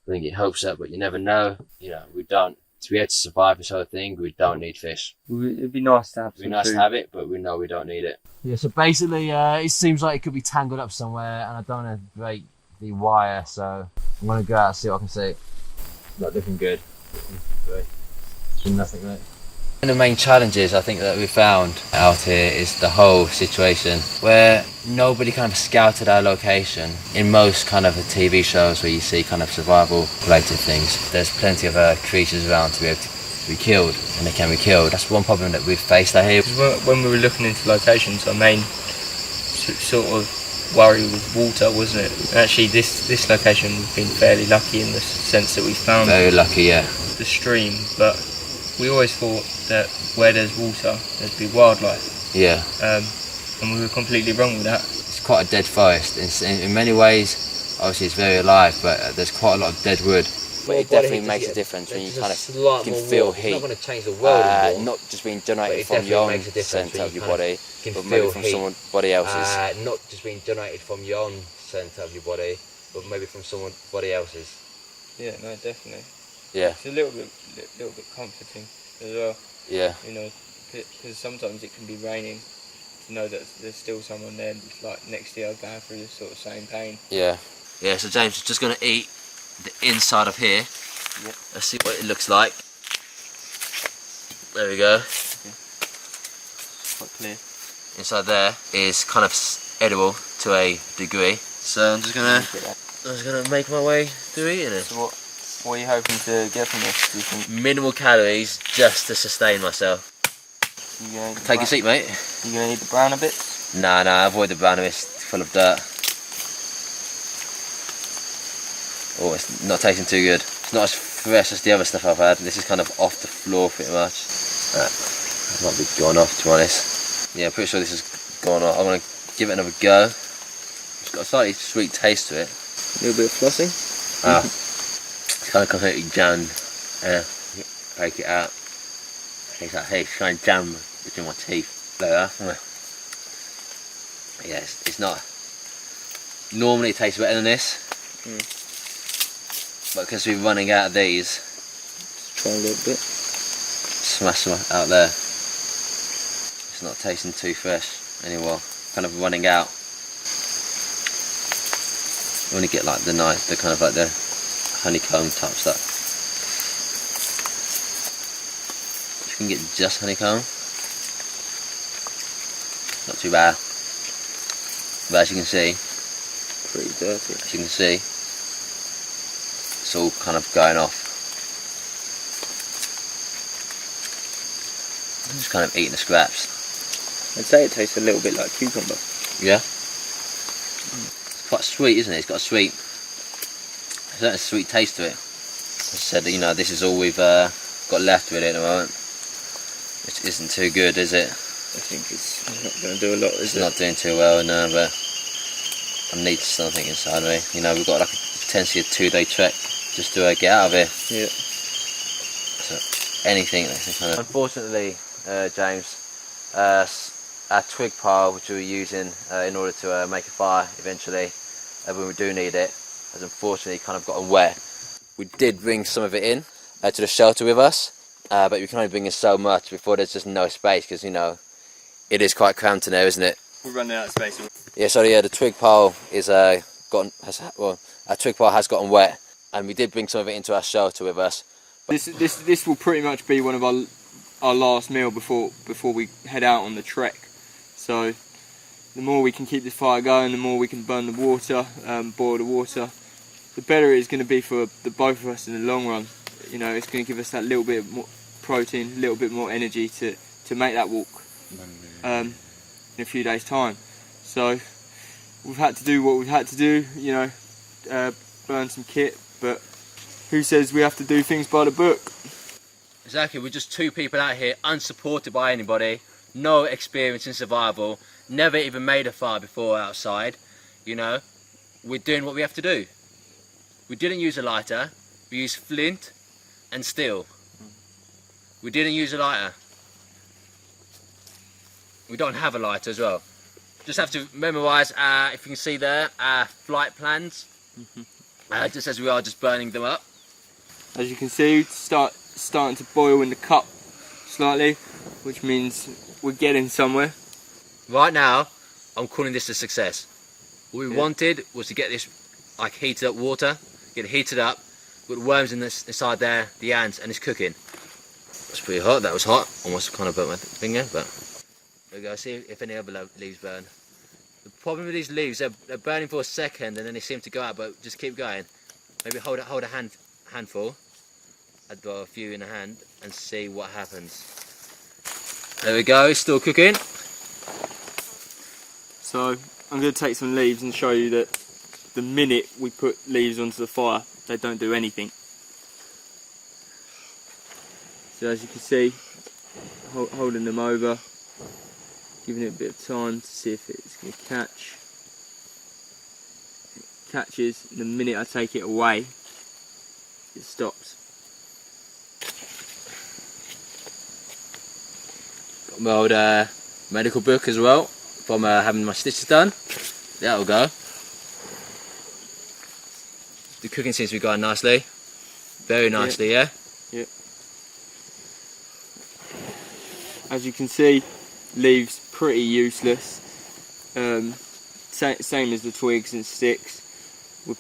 We don't get hopes up, but you never know. You know, we don't. To be able to survive this whole thing, we don't need fish. It'd be nice to have some It'd be nice food. to have it, but we know we don't need it. Yeah, so basically it seems like it could be tangled up somewhere, and I don't want to break the wire, so I'm going to go out and see what I can see. Not looking good. Nothing there. One of the main challenges I think that we found out here is the whole situation where nobody kind of scouted our location. In most kind of TV shows where you see kind of survival related things, there's plenty of creatures around to be able to be killed, and they can be killed. That's one problem that we've faced out here. When we were looking into locations, our main sort of worry was water, wasn't it? And actually this location we've been fairly lucky in the sense that we found Very lucky, yeah. the stream, but we always thought that where there's water, there'd be wildlife. Yeah. And we were completely wrong with that. It's quite a dead forest. In many ways, obviously it's very alive, but there's quite a lot of dead wood. But it definitely makes a difference when you kind of can feel heat. It's not going to change the world not just being donated from your own centre of your body, but maybe from somebody else's. Not just being donated from your own centre of your body, but maybe from somebody else's. Yeah, no, definitely. Yeah. It's a little bit comforting as well. Yeah. You know, because sometimes it can be raining to know that there's still someone there, like next to you, going through the sort of same pain. Yeah. Yeah, so James is just going to eat the inside of here. Yep. Let's see what it looks like. There we go. Okay. Quite clear. Inside there is kind of edible to a degree. So I'm just gonna make my way through eating it. So what are you hoping to get from this, do you think? Minimal calories just to sustain myself. You gonna eat Take a seat, mate. You gonna eat the browner bits? Nah, avoid the brown, it's full of dirt. Oh, it's not tasting too good. It's not as fresh as the other stuff I've had. This is kind of off the floor pretty much. It might be gone off, to be honest. Yeah, pretty sure this is gone off. I'm going to give it another go. It's got a slightly sweet taste to it. A little bit of flossing? It's kind of completely jammed. Break it out. It's like, hey, it's kind of jam between my teeth. Yeah, it's not. Normally it tastes better than this. But because we're running out of these, Let's try a little bit. smash them out there. It's not tasting too fresh anymore. Kind of running out. You only get like the kind of like the honeycomb type stuff. If you can get just honeycomb, not too bad. But as you can see, Pretty dirty. as you can see, it's all kind of going off. I'm just kind of eating the scraps. I'd say it tastes a little bit like cucumber. Yeah. It's quite sweet, isn't it? It's got a certain sweet taste to it. As I said, you know, this is all we've got left with it at the moment. Which isn't too good, is it? I think it's not going to do a lot, is It's it? not doing too well, no, but I need something inside me. You know, we've got like potentially a 2-day trek just to get out of here. Yeah. So anything that can kind of... Unfortunately, James, our twig pile which we were using in order to make a fire eventually, when we do need it, has unfortunately kind of gotten wet. We did bring some of it in to the shelter with us, but we can only bring in so much before there's just no space, because, you know, it is quite cramped in there, isn't it? We're running out of space. Yeah, so yeah, the twig pile is our twig pile has gotten wet, and we did bring some of it into our shelter with us. This will pretty much be one of our last meal before we head out on the trek. So the more we can keep this fire going, the more we can burn the water, boil the water, the better it is going to be for the both of us in the long run. You know, it's going to give us that little bit more protein, a little bit more energy to make that walk in a few days' time. So we've had to do what we've had to do, you know, burn some kit, but who says we have to do things by the book? Exactly, we're just two people out here, unsupported by anybody, no experience in survival, never even made a fire before outside, you know. We're doing what we have to do. We didn't use a lighter, we used flint and steel. We didn't use a lighter. We don't have a lighter as well. Just have to memorise, if you can see there, our flight plans, just as we are just burning them up. As you can see, it's starting to boil in the cup slightly, which means we're getting somewhere. Right now, I'm calling this a success. What we wanted was to get this like heated up water, get it heated up, with worms in this inside there, the ants, and it's cooking. It's pretty hot. That was hot. Almost kind of burnt my finger, but there we go. See if any other leaves burn. The problem with these leaves, they're burning for a second and then they seem to go out, but just keep going. Maybe hold a handful. I'd draw a few in a hand and see what happens. There we go. It's still cooking. So I'm going to take some leaves and show you that the minute we put leaves onto the fire, they don't do anything. So as you can see, holding them over, giving it a bit of time to see if it's going to catch. It catches, and the minute I take it away, it stops. Got my old medical book as well, from having my stitches done. That'll go. The cooking seems to be going nicely. Very nicely, yeah? Yeah. As you can see, leaves pretty useless. Same as the twigs and sticks. We've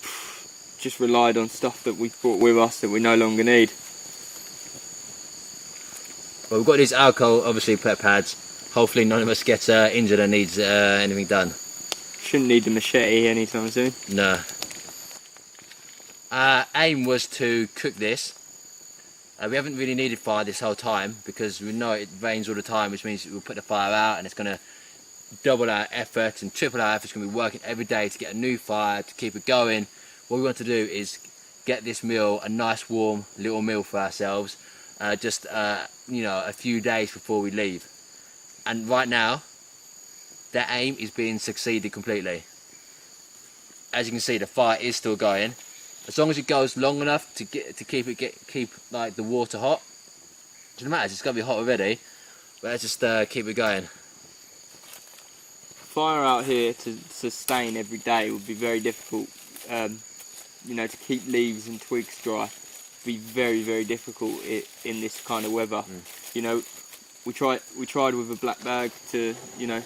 just relied on stuff that we've brought with us that we no longer need. Well, we've got these alcohol, obviously, pet pads. Hopefully none of us gets injured and needs anything done. Shouldn't need the machete anytime soon. No. Our aim was to cook this. We haven't really needed fire this whole time because we know it rains all the time, which means we'll put the fire out and it's going to double our effort and triple our effort. It's going to be working every day to get a new fire, to keep it going. What we want to do is get this meal, a nice warm little meal for ourselves, just you know, a few days before we leave. And right now, that aim is being succeeded completely. As you can see, the fire is still going. As long as it goes long enough to keep like the water hot. It doesn't matter, it's gonna be hot already. But let's just keep it going. Fire out here to sustain every day would be very difficult. You know, to keep leaves and twigs dry would be very, very difficult in this kind of weather. You know, we tried with a black bag to, you know,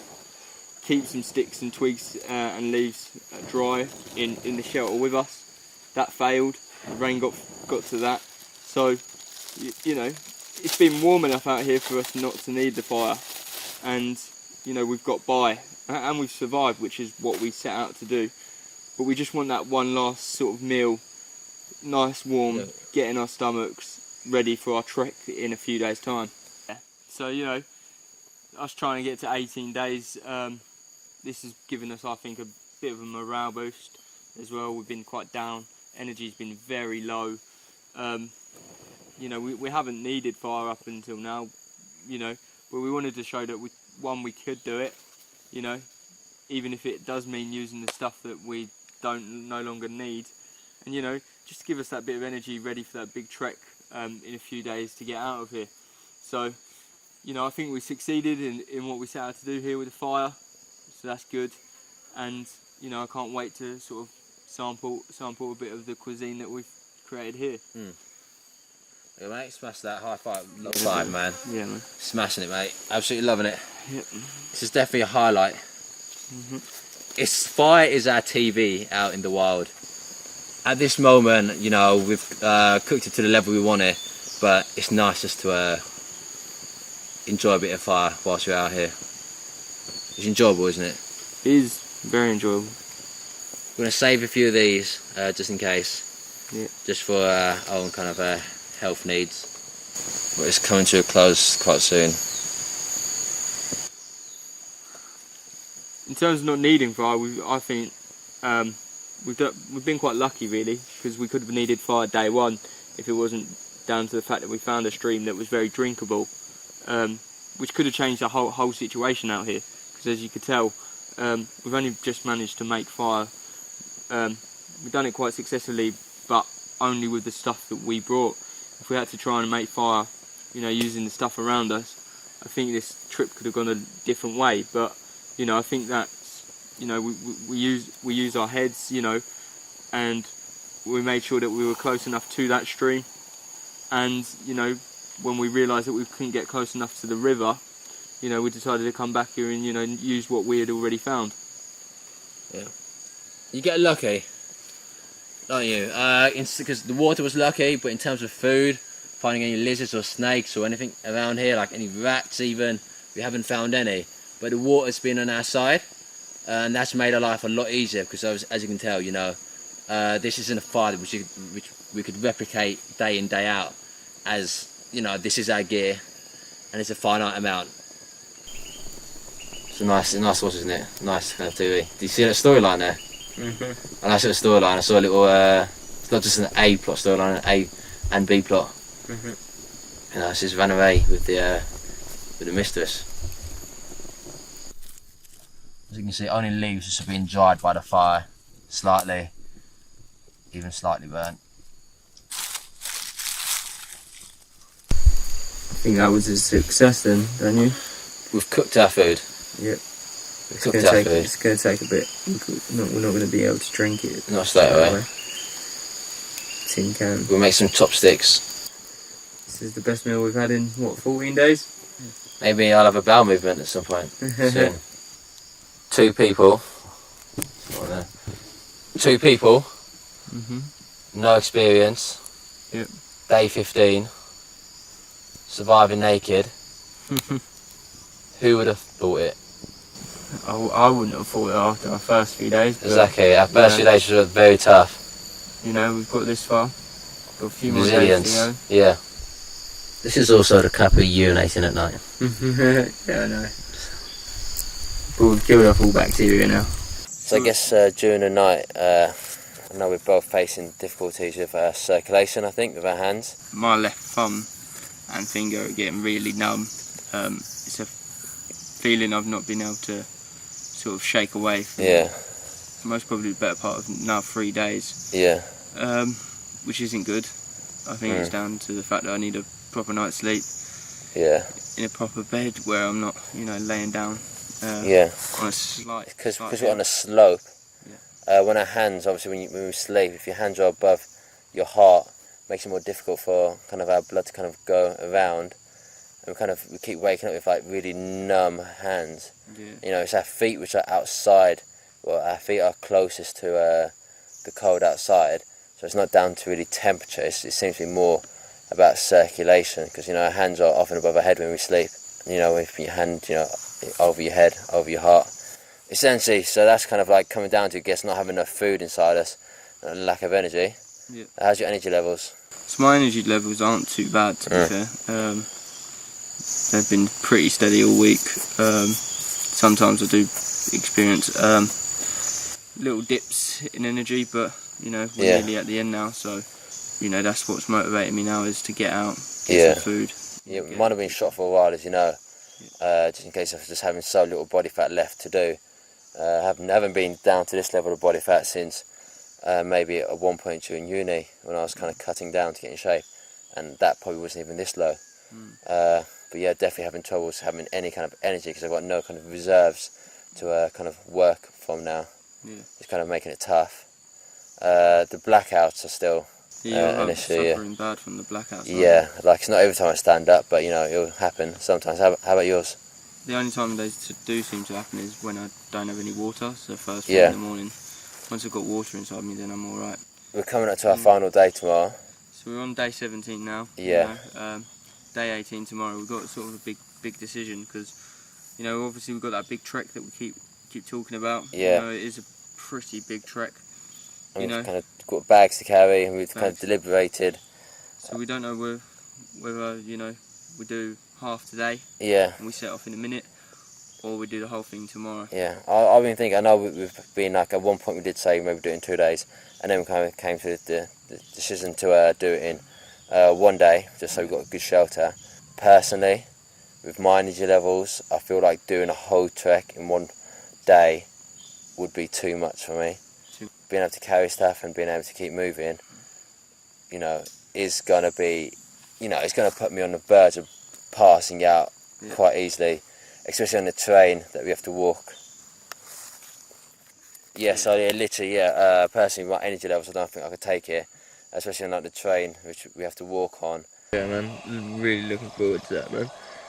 keep some sticks and twigs and leaves dry in the shelter with us. That failed. The rain got to that. So, you know, it's been warm enough out here for us not to need the fire, and you know, we've got by and we've survived, which is what we set out to do. But we just want that one last sort of meal, nice warm, getting our stomachs ready for our trek in a few days' time. So, you know, us trying to get to 18 days, this has given us, I think, a bit of a morale boost as well. We've been quite down. Energy's been very low. You know, we haven't needed fire up until now, you know, but we wanted to show that we could do it, you know, even if it does mean using the stuff that we no longer need, and you know, just to give us that bit of energy ready for that big trek in a few days to get out of here. So, you know, I think we succeeded in what we set out to do here with the fire, so that's good. And you know, I can't wait to sort of sample a bit of the cuisine that we've created here. Yeah, mate, smash that high five. Love five, man. Yeah, man. Smashing it, mate. Absolutely loving it. Yep. This is definitely a highlight. Fire is our TV out in the wild. At this moment, you know, we've cooked it to the level we want it, but it's nice just to enjoy a bit of fire whilst we're out here. It's enjoyable, isn't it? It is very enjoyable. We're going to save a few of these just in case. Yeah. Just for our own kind of health needs. But it's coming to a close quite soon. In terms of not needing fire, I think we've been quite lucky really, because we could have needed fire day one if it wasn't down to the fact that we found a stream that was very drinkable, which could have changed the whole situation out here. Because as you could tell, we've only just managed to make fire. We've done it quite successfully, but only with the stuff that we brought. If we had to try and make fire, you know, using the stuff around us, I think this trip could have gone a different way. But you know, I think that's, you know, we use our heads, you know, and we made sure that we were close enough to that stream. And you know, when we realised that we couldn't get close enough to the river, you know, we decided to come back here and, you know, use what we had already found. Yeah. You get lucky, don't you? Because the water was lucky, but in terms of food, finding any lizards or snakes or anything around here, like any rats even, we haven't found any. But the water's been on our side, and that's made our life a lot easier, because as you can tell, you know, this isn't a fire which we could replicate day in, day out, as, you know, this is our gear, and it's a finite amount. It's a nice watch, isn't it? Nice kind of TV. Do you see that storyline there? And I saw the storyline. I saw a little. It's not just an A plot storyline, an A and B plot. You know, she's ran away with the mistress. As you can see, only leaves just being dried by the fire, slightly, even slightly burnt. I think that was a success then, don't you? We've cooked our food. Yep. It's going to take a bit. We're not going to be able to drink it. Not straight away. Tin can. We'll make some chopsticks. This is the best meal we've had in, what, 14 days? Maybe I'll have a bowel movement at some point soon. Two people. No experience. Yep. Day 15. Surviving naked. Who would have thought it? I wouldn't have thought it after our first few days. But, Exactly. Our first few days were very tough. You know, we've got this far. Got a few more days Resilience. to go. Yeah. This is also the cup of urinating at night. Yeah, I know. But we've killed off all bacteria now. So I guess during the night, I know we're both facing difficulties with circulation, I think, with our hands. My left thumb and finger are getting really numb. It's a feeling I've not been able to sort of shake away for most probably the better part of now 3 days. Yeah. Which isn't good. I think it's down to the fact that I need a proper night's sleep. Yeah. In a proper bed where I'm not, laying down. On a slight. Because we're on a slope. Yeah. When our hands, obviously, when we sleep, if your hands are above your heart, it makes it more difficult for kind of our blood to kind of go around, and we keep waking up with like really numb hands. Yeah. It's our feet which are outside. Well, our feet are closest to the cold outside, so it's not down to really temperature. It seems to be more about circulation, because our hands are often above our head when we sleep. With your hand, over your head, over your heart. Essentially, so that's kind of like coming down to, I guess, not having enough food inside us, and lack of energy. Yeah. How's your energy levels? So my energy levels aren't too bad, to be fair. They've been pretty steady all week. Sometimes I do experience little dips in energy, but we're nearly at the end now, so that's what's motivating me now, is to get out, get some food. Yeah, mine have been shot for a while, as you know. Just in case of just having so little body fat left to do. Haven't been down to this level of body fat since maybe at one point during uni, when I was kind of cutting down to get in shape, and that probably wasn't even this low. But yeah, definitely having troubles having any kind of energy, because I've got no kind of reserves to kind of work from now. It's kind of making it tough. The blackouts are still an issue. Suffering bad from the blackouts. Yeah, like it's not every time I stand up, but it'll happen sometimes. How about yours? The only time they do seem to happen is when I don't have any water, so first thing in the morning. Once I've got water inside me, then I'm alright. We're coming up to our final day tomorrow. So we're on day 17 now. Yeah. Day 18 tomorrow. We've got sort of a big decision, because obviously we've got that big trek that we keep talking about. Yeah. It is a pretty big trek. And we've kind of got bags to carry, and we've kind of deliberated. So we don't know whether we do half today. Yeah. And we set off in a minute, or we do the whole thing tomorrow. Yeah. I've been thinking. I know we've been like, at one point we did say maybe do it in 2 days, and then we kind of came to the decision to do it in 1 day, just so we've got a good shelter. Personally, with my energy levels, I feel like doing a whole trek in 1 day would be too much for me. Being able to carry stuff and being able to keep moving, is going to be, it's going to put me on the verge of passing out quite easily, especially on the train that we have to walk. Personally, my energy levels, I don't think I could take it, especially on like the train, which we have to walk on. Yeah, man, really looking forward to that, man.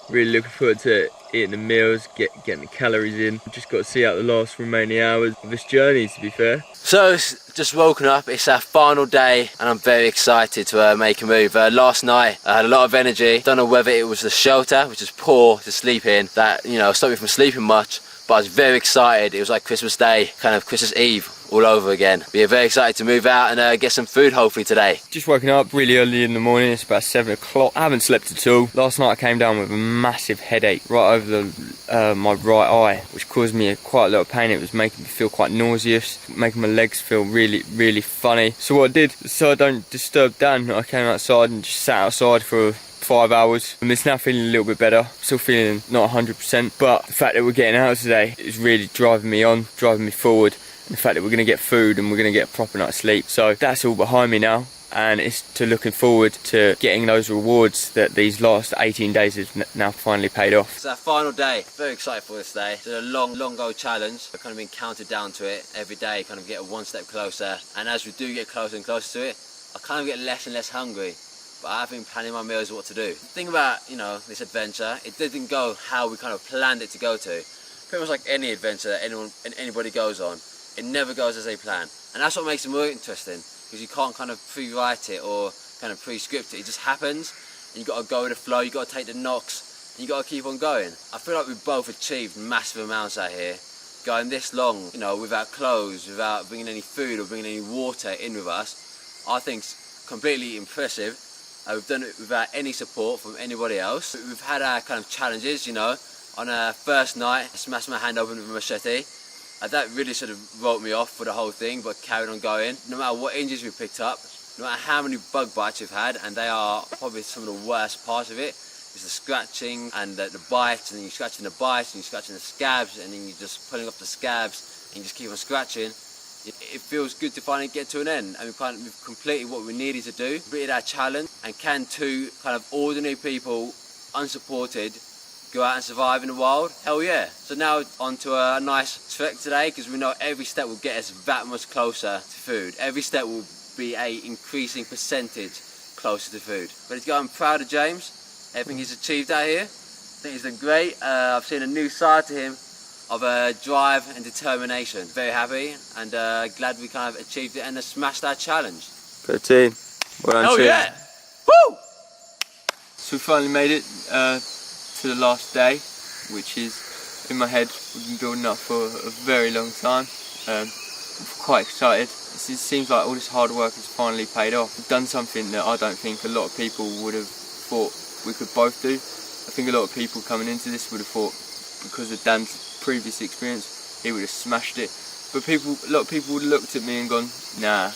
Really looking forward to eating the meals, getting the calories in. Just got to see out the last remaining hours of this journey, to be fair. So, it's just woken up, it's our final day, and I'm very excited to make a move. Last night, I had a lot of energy. Don't know whether it was the shelter, which is poor to sleep in, that, stopped me from sleeping much, but I was very excited. It was like Christmas Day, kind of Christmas Eve all over again. We're very excited to move out and get some food hopefully today. Just woken up really early in the morning, it's about 7 o'clock. I haven't slept at all. Last night I came down with a massive headache right over my right eye, which caused me quite a lot of pain. It was making me feel quite nauseous, making my legs feel really, really funny. So what I did, so I don't disturb Dan, I came outside and just sat outside for 5 hours, and it's now feeling a little bit better. Still feeling not 100%, but the fact that we're getting out today is really driving me forward. And the fact that we're going to get food and we're going to get a proper night's sleep. So that's all behind me now, and it's to looking forward to getting those rewards that these last 18 days have now finally paid off. It's our final day. Very excited for this day. It's a long goal challenge. We've kind of been counted down to it every day, kind of get one step closer. And as we do get closer and closer to it, I kind of get less and less hungry. but I've been planning my meals what to do. The thing about, you know, this adventure, it didn't go how we kind of planned it to go to. Pretty much like any adventure that anybody goes on, it never goes as they plan. And that's what makes it more interesting, because you can't kind of pre-write it or kind of pre-script it. It just happens, and you got to go with the flow, you got to take the knocks, and you got to keep on going. I feel like we've both achieved massive amounts out here, going this long, you know, without clothes, without bringing any food or bringing any water in with us. I think it's completely impressive. We've done it without any support from anybody else. We've had our kind of challenges, you know. On our first night, I smashed my hand open with a machete. That really sort of wrote me off for the whole thing, but carried on going. No matter what injuries we picked up, no matter how many bug bites we've had, and they are probably some of the worst parts of it, is the scratching and the bites, and then you're scratching the bites, and you're scratching the scabs, and then you're just pulling off the scabs, and you just keep on scratching. It feels good to finally get to an end, and we've completed what we needed to do, completed our challenge, and can two kind of ordinary people, unsupported, go out and survive in the wild? Hell yeah. So now on to a nice trek today, because we know every step will get us that much closer to food. Every step will be a increasing percentage closer to food. Ready to go? I'm proud of James. Everything he's achieved out here. I think he's done great. I've seen a new side to him of drive and determination. Very happy and glad we kind of achieved it and smashed our challenge. Good team. Well done, oh team. yeah! Woo! So we finally made it to the last day, which is, in my head, we've been building up for a very long time. I'm quite excited. It seems like all this hard work has finally paid off. We've done something that I don't think a lot of people would have thought we could both do. I think a lot of people coming into this would have thought, because of Dan's previous experience, he would have smashed it. But a lot of people would have looked at me and gone, nah,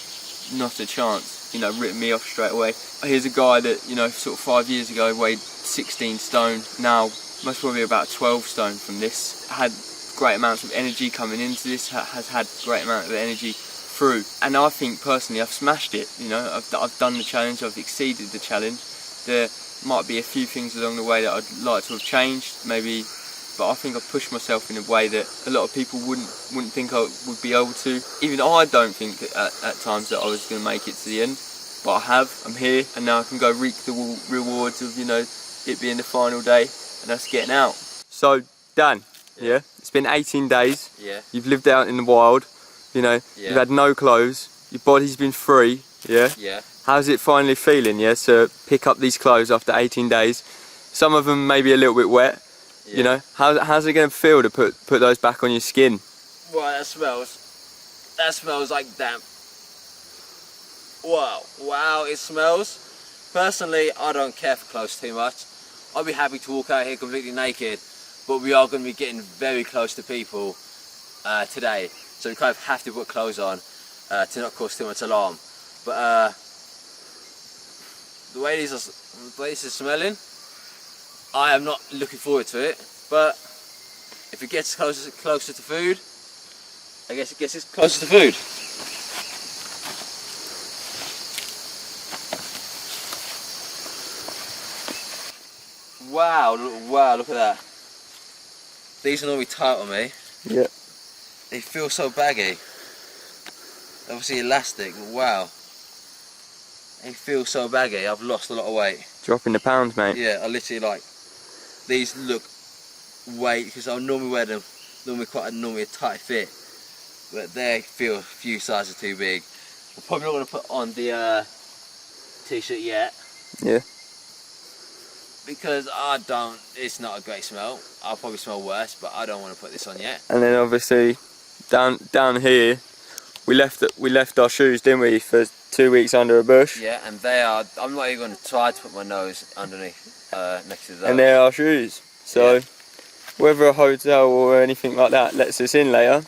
not a chance. You know, written me off straight away. Here's a guy that, you know, sort of 5 years ago weighed 16 stone, now most probably about 12 stone from this. Had great amounts of energy coming into this, has had great amount of energy through. And I think personally I've smashed it, you know, I've done the challenge, I've exceeded the challenge. There might be a few things along the way that I'd like to have changed, maybe, but I think I've pushed myself in a way that a lot of people wouldn't think I would be able to. Even I don't think at times that I was going to make it to the end, but I have. I'm here, and now I can go reap the rewards of, you know, it being the final day and us getting out. So Dan, yeah, it's been 18 days. Yeah. You've lived out in the wild, you know, you've had no clothes, your body's been free, yeah? Yeah. How's it finally feeling, yeah, to pick up these clothes after 18 days? Some of them maybe a little bit wet. Yeah. You know, how's it going to feel to put those back on your skin? Well, that smells like damp. Wow, it smells. Personally, I don't care for clothes too much. I'll be happy to walk out here completely naked, but we are going to be getting very close to people today, so we kind of have to put clothes on to not cause too much alarm. But the way this is smelling, I am not looking forward to it, but if it gets closer to food, I guess it gets us closer to food. Wow, look at that. These are normally tight on me. Yeah. They feel so baggy. Obviously elastic, but wow. They feel so baggy, I've lost a lot of weight. Dropping the pounds, mate. Yeah, I literally these look weight, because I normally wear them, normally a tight fit, but they feel a few sizes too big. I'm probably not going to put on the t-shirt yet. Yeah. Because it's not a great smell. I'll probably smell worse, but I don't want to put this on yet. And then obviously down here, we left our shoes, didn't we, for 2 weeks under a bush. Yeah, and I'm not even going to try to put my nose underneath, next to those. And they're our shoes. So yeah. Whether a hotel or anything like that lets us in later.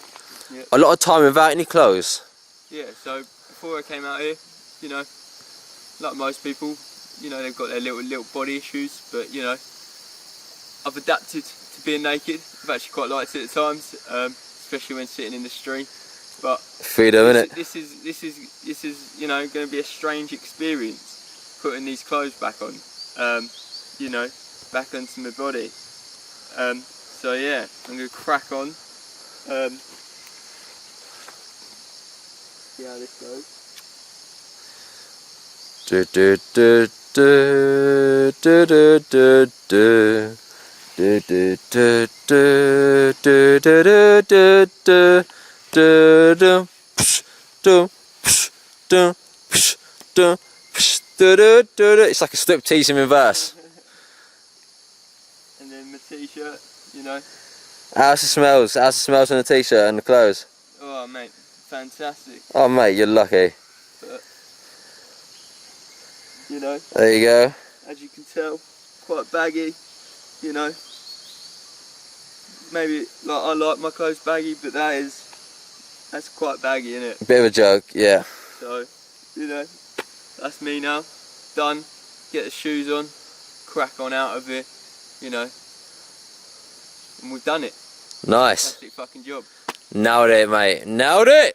Yeah. A lot of time without any clothes. Yeah, so before I came out here, you know, like most people, you know, they've got their little body issues, but you know, I've adapted to being naked. I've actually quite liked it at times, especially when sitting in the stream. But freedom, innit? This is you know, going to be a strange experience, putting these clothes back on, you know, back onto my body. So yeah, I'm going to crack on. See how this goes. do do do do do do do do do do do do do do do psh, do psh, do psh, do psh, do do do do. It's like a striptease in reverse. And then my t-shirt, you know. How's the smells? How's the smells on the t-shirt and the clothes? Oh mate, fantastic. Oh mate, you're lucky. But, you know, There you go. as you can tell, quite baggy, you know. Maybe like I like my clothes baggy, but that's quite baggy, isn't it? Bit of a joke, yeah. So, you know, that's me now. Done. Get the shoes on, crack on out of here, you know. And we've done it. Nice. Fantastic fucking job. Nailed it, mate. Nailed it!